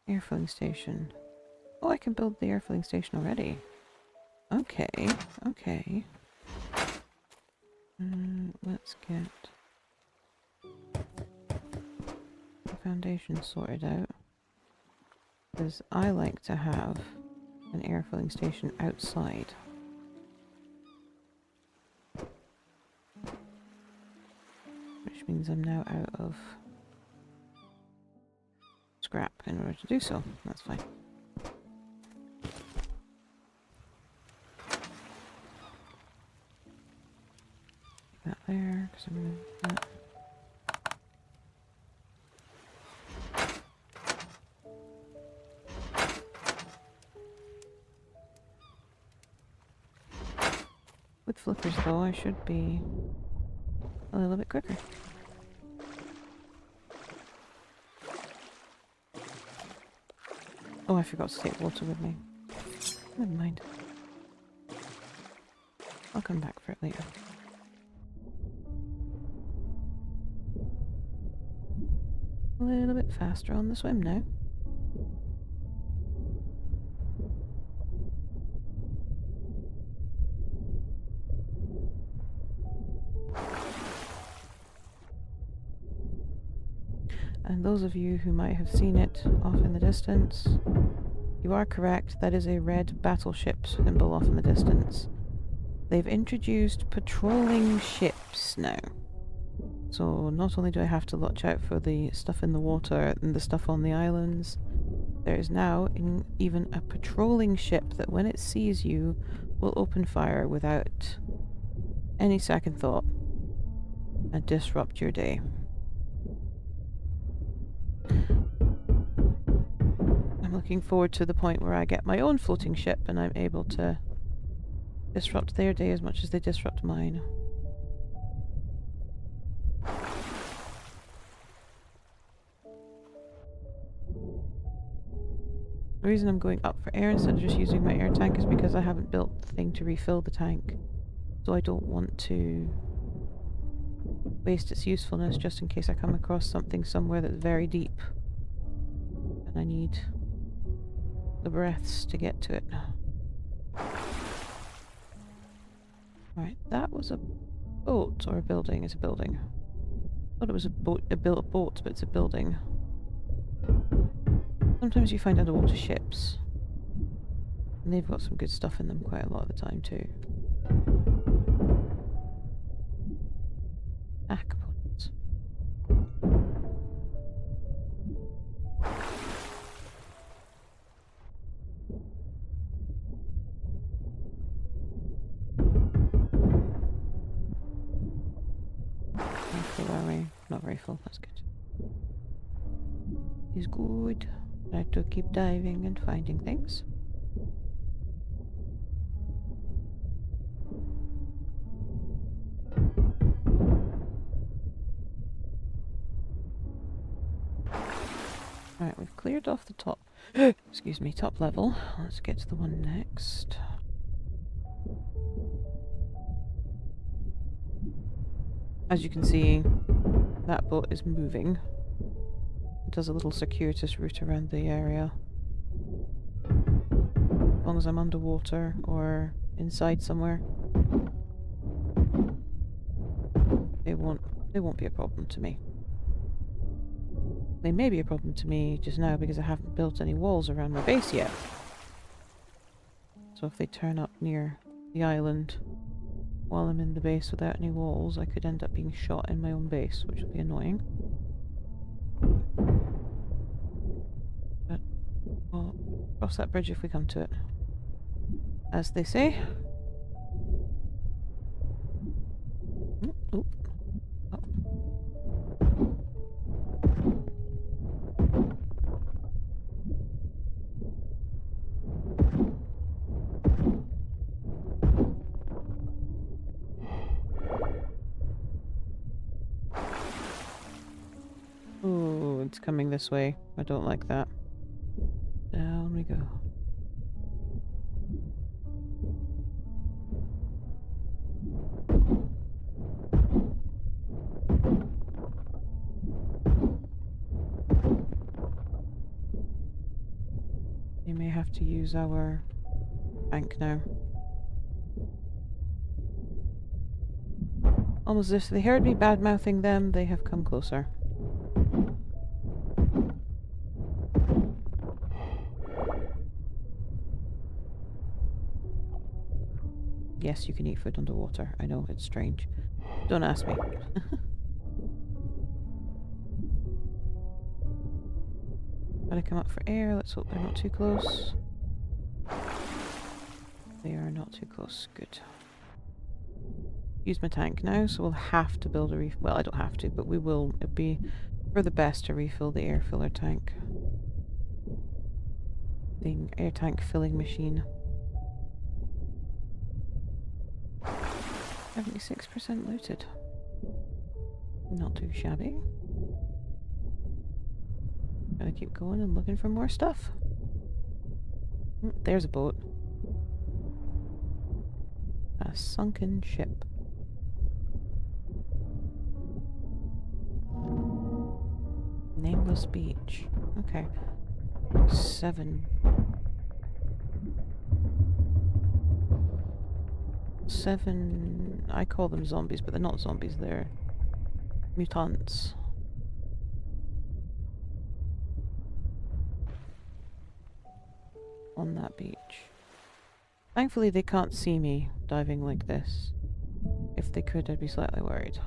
Speaker 1: air filling station. Oh, I can build the air filling station already. Okay, okay. Let's get the foundation sorted out. Because I like to have an air filling station outside. Which means I'm now out of scrap in order to do so. That's fine. That there, because I'm going to do that. With flippers though, I should be a little bit quicker. Oh, I forgot to take water with me. Never mind. I'll come back for it later. A little bit faster on the swim now. And those of you who might have seen it off in the distance, you are correct, that is a red battleship symbol off in the distance. They've introduced patrolling ships now. So not only do I have to watch out for the stuff in the water and the stuff on the islands, there is now even a patrolling ship that when it sees you will open fire without any second thought and disrupt your day. I'm looking forward to the point where I get my own floating ship and I'm able to disrupt their day as much as they disrupt mine. The reason I'm going up for air instead of just using my air tank is because I haven't built the thing to refill the tank. So I don't want to waste its usefulness just in case I come across something somewhere that's very deep. And I need the breaths to get to it. Right, that was a boat or a building. It's a building. I thought it was a boat, a boat, but it's a building. Sometimes you find underwater ships. And they've got some good stuff in them quite a lot of the time too. Components. How full are we? Not very full, that's good. Is good. I have to keep diving and finding things. Alright, we've cleared off the top. Excuse me, top level. Let's get to the one next. As you can see, that boat is moving. It does a little circuitous route around the area. As long as I'm underwater or inside somewhere, they won't be a problem to me. They may be a problem to me just now because I haven't built any walls around my base yet. So if they turn up near the island while I'm in the base without any walls, I could end up being shot in my own base, which would be annoying. But we'll cross that bridge if we come to it, as they say. Oh. Oh, it's coming this way. I don't like that. Down we go. to use our tank now. Almost as if they heard me bad-mouthing them, they have come closer. Yes, you can eat food underwater. I know, it's strange. Don't ask me. Gotta come up for air. Let's hope they're not too close. They are not too close. Good. Use my tank now, so we'll have to build a refill. Well, I don't have to, but we will. It'd be for the best to refill the air filler tank. The air tank filling machine. 76% looted. Not too shabby. Gotta keep going and looking for more stuff. There's a boat. A sunken ship. Nameless beach. Okay. 7. I call them zombies, but they're not zombies, they're mutants. On that beach. Thankfully they can't see me diving like this. If they could, I'd be slightly worried.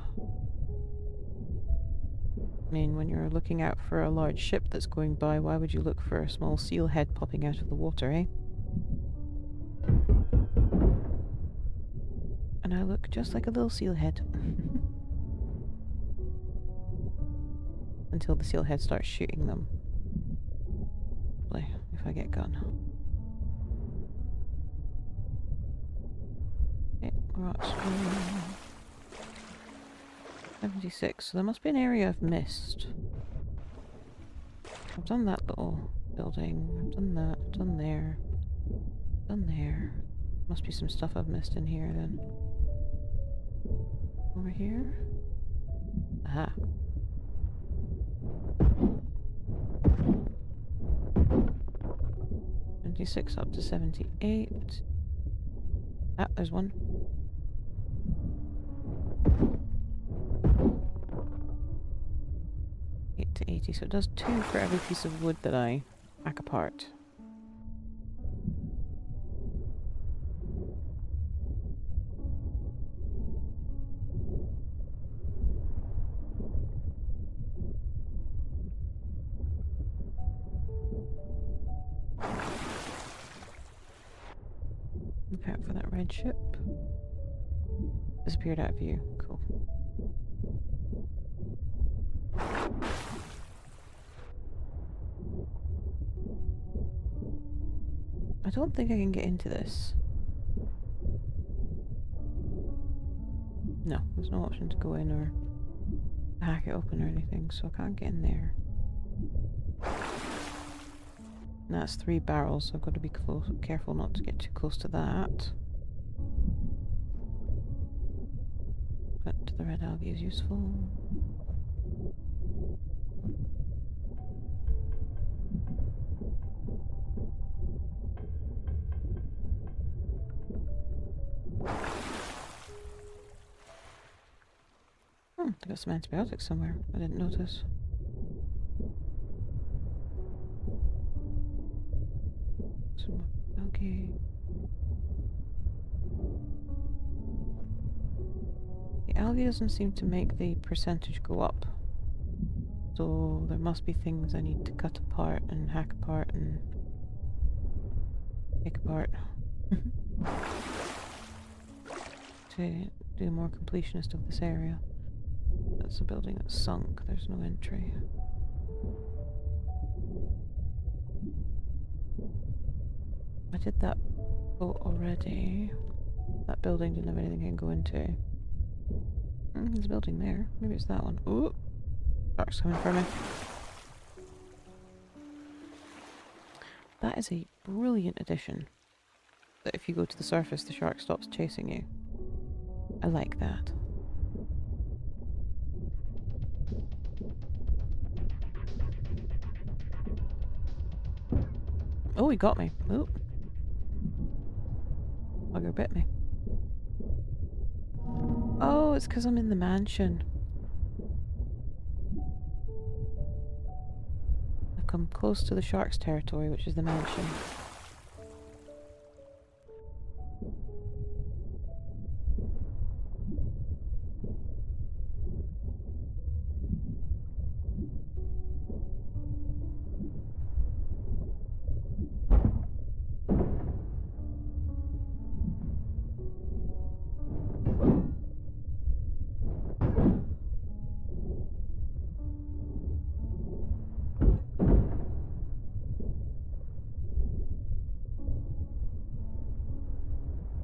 Speaker 1: I mean, when you're looking out for a large ship that's going by, why would you look for a small seal head popping out of the water, eh? And I look just like a little seal head. Until the seal head starts shooting them. If I get gun. Okay, rocks. 76, so there must be an area I've missed. I've done that little building, I've done that, I've done there, done there. Must be some stuff I've missed in here then. Over here? Aha. Six up to 78. Ah, there's one. To 80, so it does 2 for every piece of wood that I hack apart. Look out for that red ship. Disappeared out of view. Cool. I don't think I can get into this. No, there's no option to go in or hack it open or anything, so I can't get in there. And that's 3 barrels, so I've got to be careful not to get too close to that. But the red algae is useful. They got some antibiotics somewhere. I didn't notice. Some algae. The algae doesn't seem to make the percentage go up. So there must be things I need to cut apart and hack apart and pick apart. To do more completionist of this area. That's a building that's sunk, there's no entry. I did that boat already. That building didn't have anything I can go into. There's a building there. Maybe it's that one. Ooh! Shark's coming for me. That is a brilliant addition. That if you go to the surface, the shark stops chasing you. I like that. Oh, he got me. Oh. Bugger bit me. Oh, it's because I'm in the mansion. I've come close to the shark's territory, which is the mansion.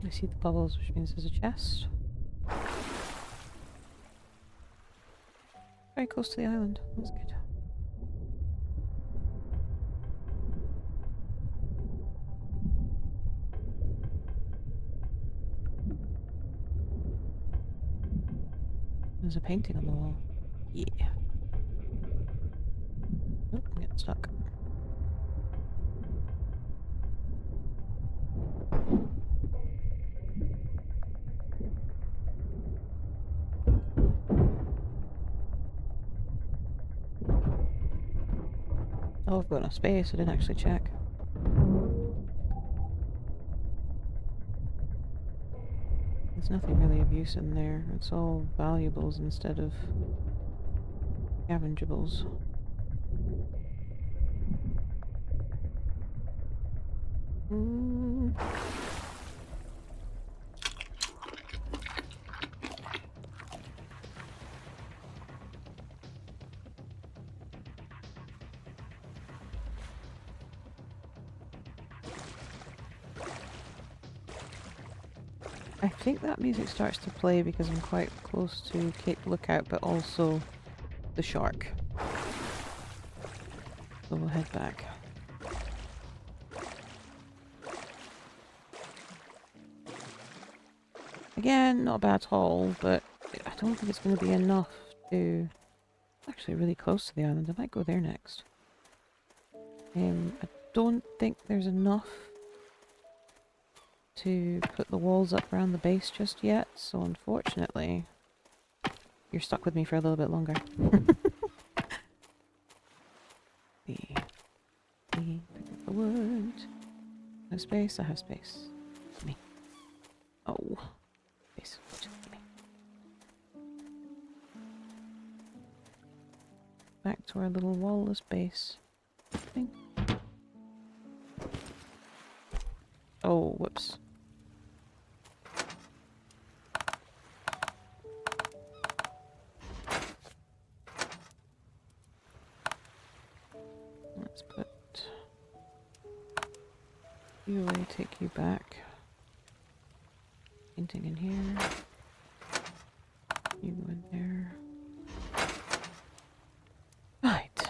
Speaker 1: I see the bubbles, which means there's a chest. Very close to the island. That's good. There's a painting on the wall. Yeah. Oh, I'm getting stuck. Oh, I've got enough space. I didn't actually check. There's nothing really of use in there. It's all valuables instead of scavengeables. I think that music starts to play because I'm quite close to Cape Lookout, but also the shark. So we'll head back. Again, not a bad haul, but I don't think it's going to be enough to... Actually really close to the island. I might go there next. I don't think there's enough to put the walls up around the base just yet, so unfortunately you're stuck with me for a little bit longer. Pick up the wood. No space? I have space. Me. Oh. Space. Me. Back to our little wallless base. Thing. Oh, whoops. Let's put you away, take you back. Painting in here. You go in there. Right.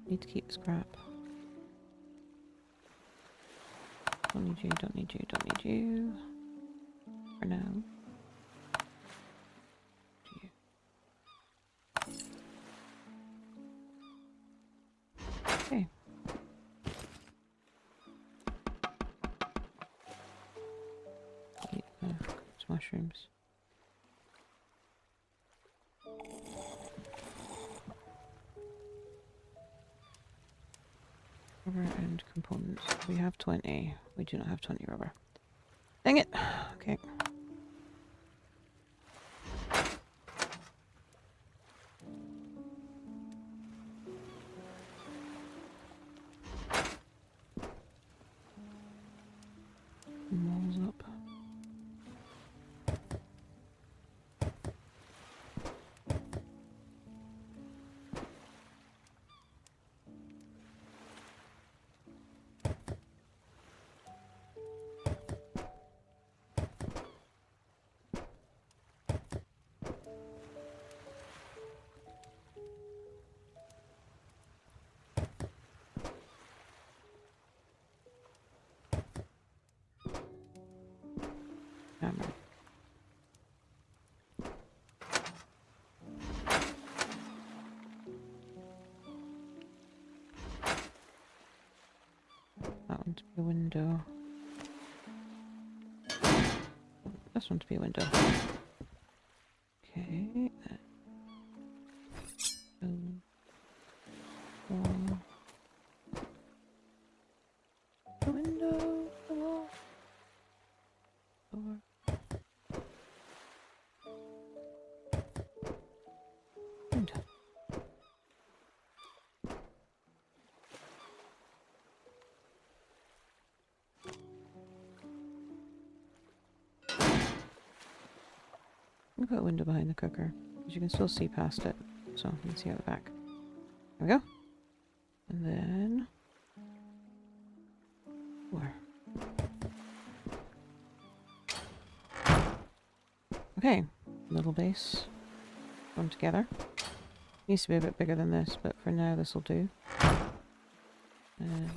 Speaker 1: Need to keep scrap. Don't need you, don't need you, don't need you. For now. You. Okay. Mushrooms. Rubber and components. We have 20. We do not have 20 rubber. Dang it! Okay. Walls up. one to be a window. This one to be a window. Okay. Two, four. The window, the wall, door. Window. We'll put a window behind the cooker, because you can still see past it, so you can see out the back. There we go. And then... where? Okay, little base. Come together. Needs to be a bit bigger than this, but for now this will do. Actually,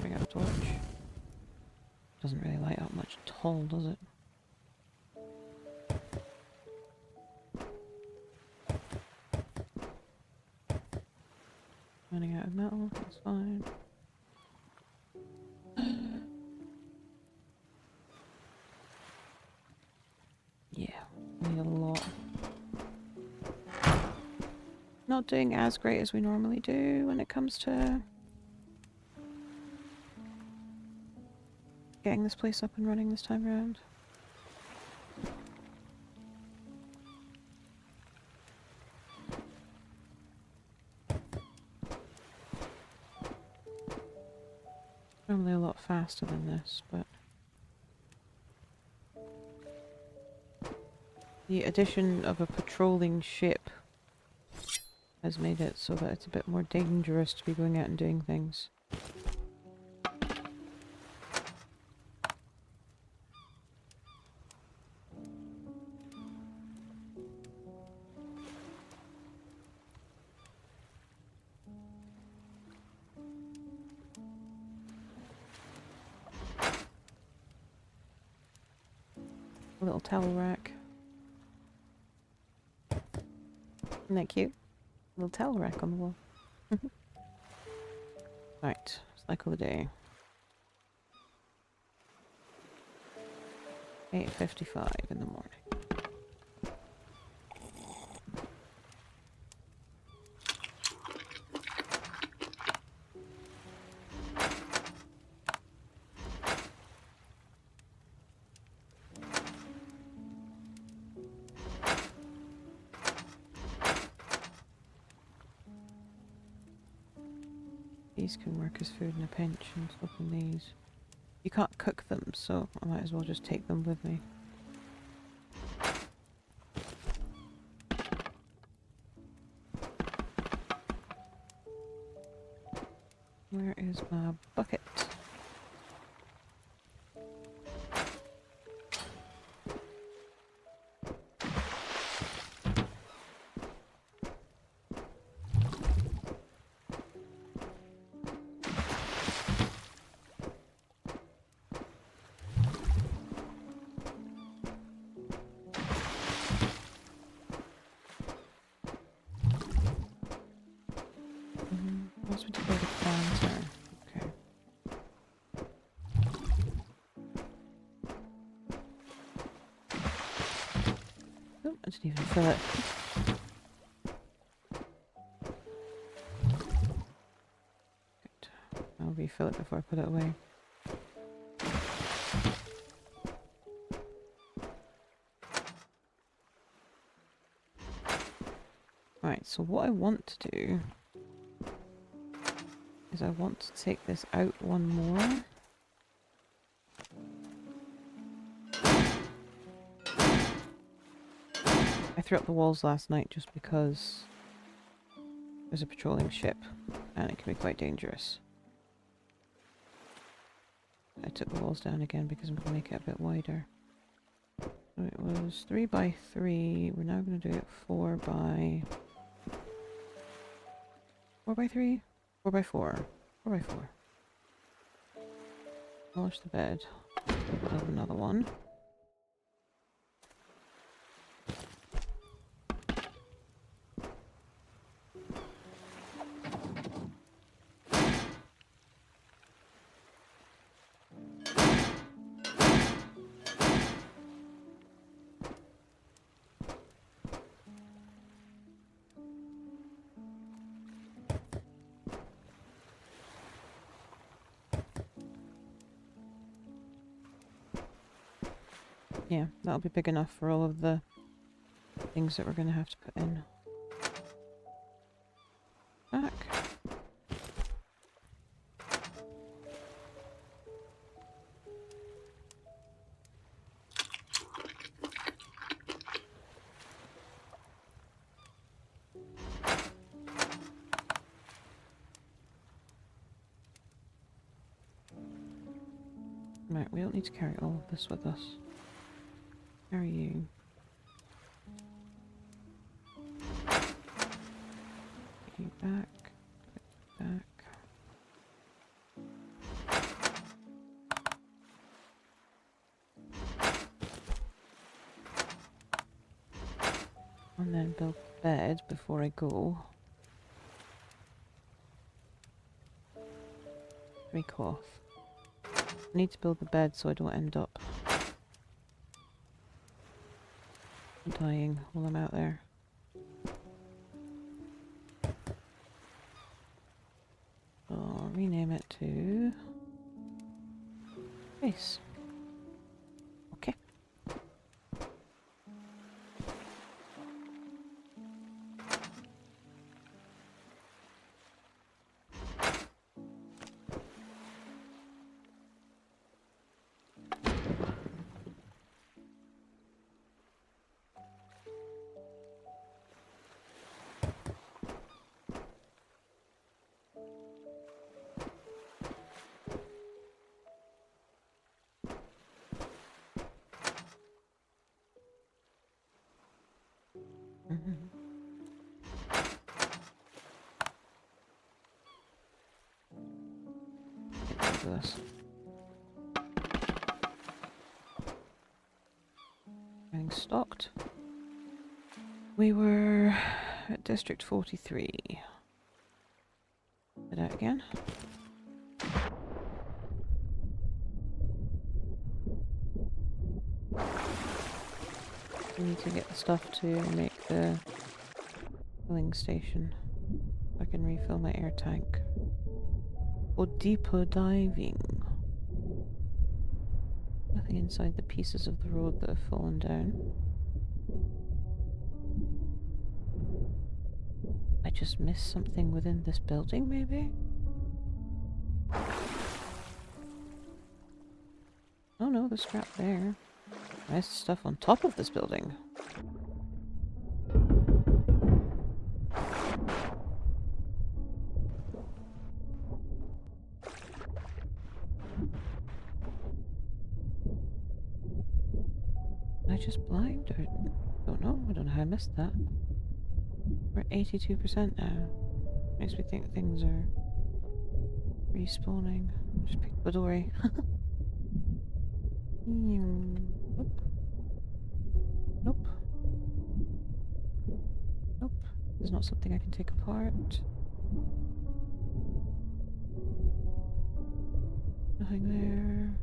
Speaker 1: bring out a torch. Doesn't really light up much at all, does it? Running out of metal, that's fine. Yeah, we need a lot. Not doing as great as we normally do when it comes to getting this place up and running this time around. Normally a lot faster than this, but the addition of a patrolling ship has made it so that it's a bit more dangerous to be going out and doing things. A little towel rack. Isn't that cute? A little towel rack on the wall. Right, cycle of the day. 8:55 in the morning. These can work as food in a pinch, and open these. You can't cook them, so I might as well just take them with me. Where is my bucket? What's with the big planter? Okay. Oh, I didn't even fill it. Good. I'll refill it before I put it away. Right, so what I want to do is I want to take this out one more. I threw up the walls last night just because there's a patrolling ship and it can be quite dangerous. I took the walls down again because I'm going to make it a bit wider. So it was 3 by 3. We're now going to do it 4 by 3? 4 by 4. 4 by 4. Polish the bed. Build another one. Yeah, that'll be big enough for all of the things that we're going to have to put in. Back. Right, we don't need to carry all of this with us. Carry you. You back. Back. And then build the bed before I go. 3 cloth. I need to build the bed so I don't end up dying while I'm out there. So I'll rename it to Base. Okay. Get rid of this. Getting stocked. We were at District 43. Head out again. We need to get the stuff to make the filling station. I can refill my air tank. Or deeper diving. Nothing inside the pieces of the road that have fallen down. I just missed something within this building, maybe? Oh no, there's scrap there. Nice stuff on top of this building. I just blind? I don't know. I don't know how I missed that. We're at 82% now. Makes me think things are respawning. Just pick the dory. Nope. Nope. Nope. There's not something I can take apart. Nothing there.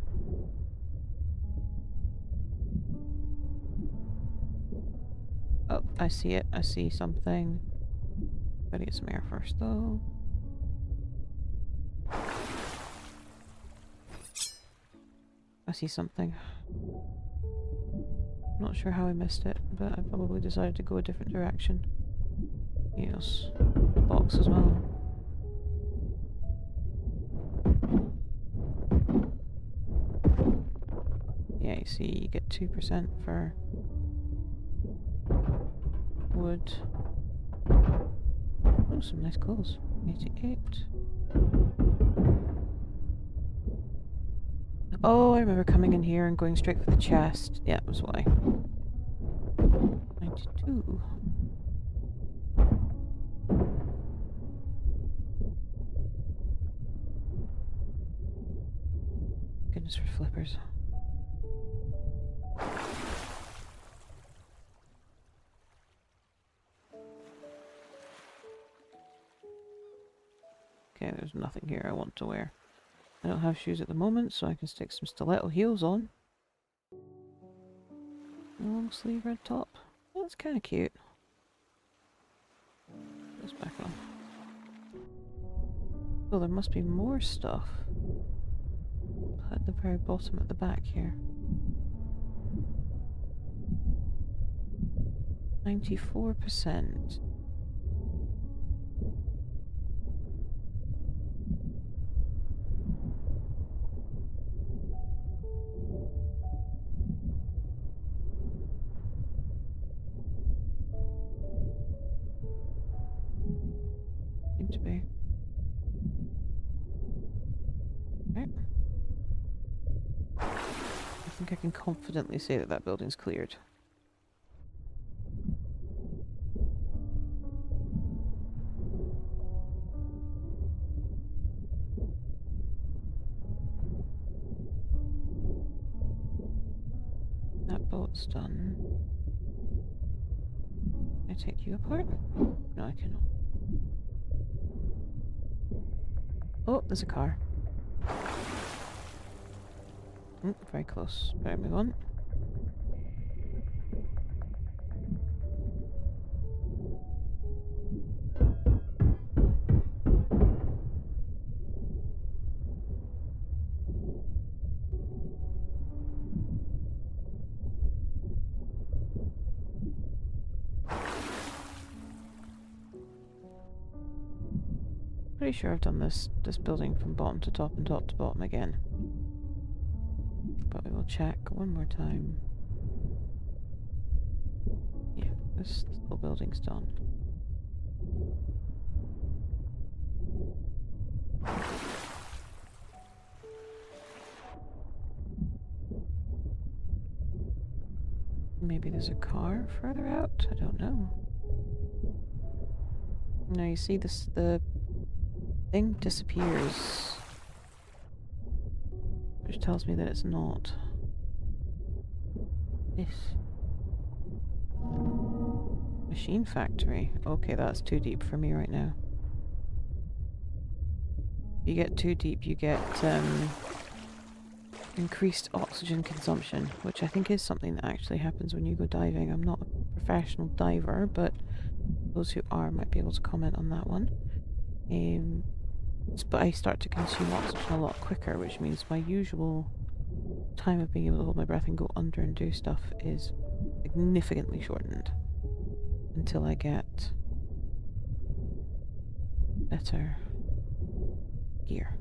Speaker 1: Oh, I see it. I see something. Gotta get some air first, though. I see something. Not sure how I missed it, but I probably decided to go a different direction. Yes. A box as well. Yeah, you see, you get 2% for wood. Oh, some nice clothes. 88. Oh, I remember coming in here and going straight for the chest. Yeah, that was why. 92. Goodness for flippers. Okay, there's nothing here I want to wear. I don't have shoes at the moment, so I can stick some stiletto heels on. Long sleeve red top. Oh, that's kind of cute. Put this back on. Oh, there must be more stuff at the very bottom at the back here. 94%. Seem to be. Okay. I think I can confidently say that that building's cleared. That boat's done. Can I take you apart? No, I cannot. Oh, there's a car. Very close. Better move on. Pretty sure I've done this building from bottom to top and top to bottom again. But we will check one more time. Yeah, this whole building's done. Maybe there's a car further out? I don't know. No, you see this, the thing disappears. Which tells me that it's not this. Machine factory. Okay, that's too deep for me right now. You get too deep, you get increased oxygen consumption, which I think is something that actually happens when you go diving. I'm not a professional diver, but those who are might be able to comment on that one. But I start to consume oxygen a lot quicker, which means my usual time of being able to hold my breath and go under and do stuff is significantly shortened until I get better gear.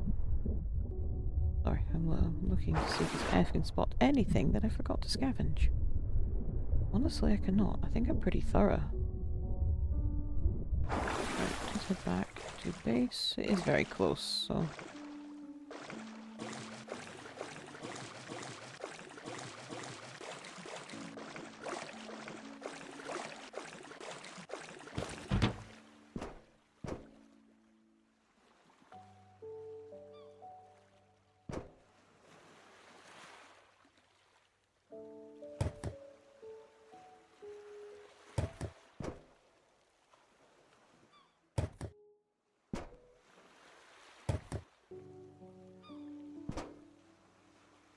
Speaker 1: Sorry, I'm looking to see if I can spot anything that I forgot to scavenge. Honestly, I cannot. I think I'm pretty thorough. Right, let's head back to base. It is very close, so...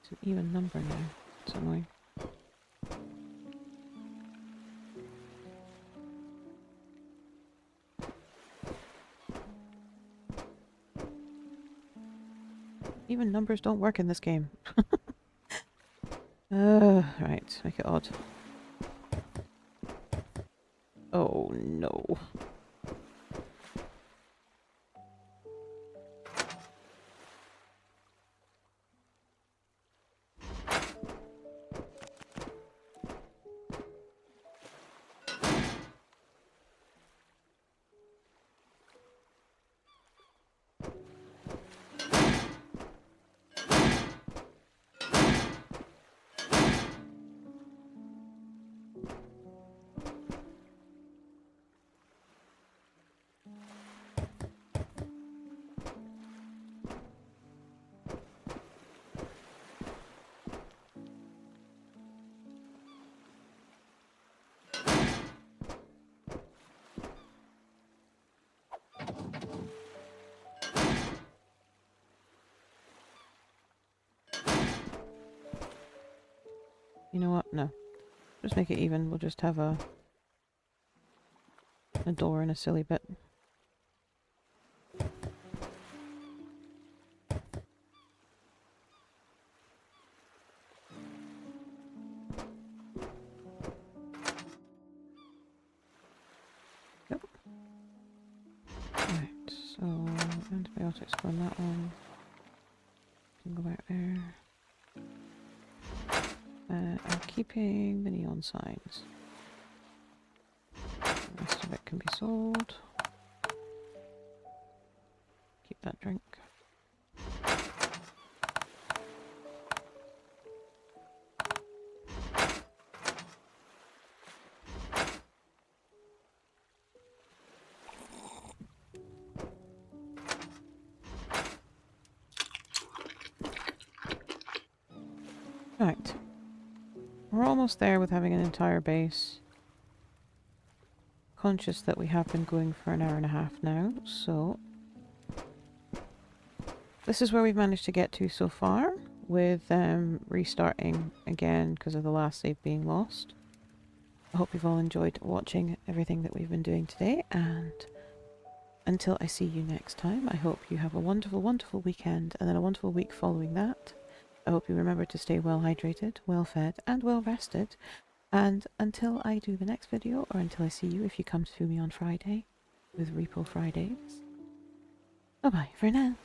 Speaker 1: It's an even number now. It's annoying. Even numbers don't work in this game. Right, make it odd. Oh no. You know what? No. Just make it even. We'll just have a door and a silly bit. not exploring that one. Can go back there. I'm keeping the neon signs. The rest of it can be sold. Keep that drink. Right. We're almost there with having an entire base. Conscious that we have been going for an hour and a half now, so this is where we've managed to get to so far, with restarting again because of the last save being lost. I hope you've all enjoyed watching everything that we've been doing today, and until I see you next time, I hope you have a wonderful, wonderful weekend, and then a wonderful week following that. I hope you remember to stay well hydrated, well fed, and well rested. And until I do the next video, or until I see you if you come to me on Friday with Repo Fridays, bye bye for now.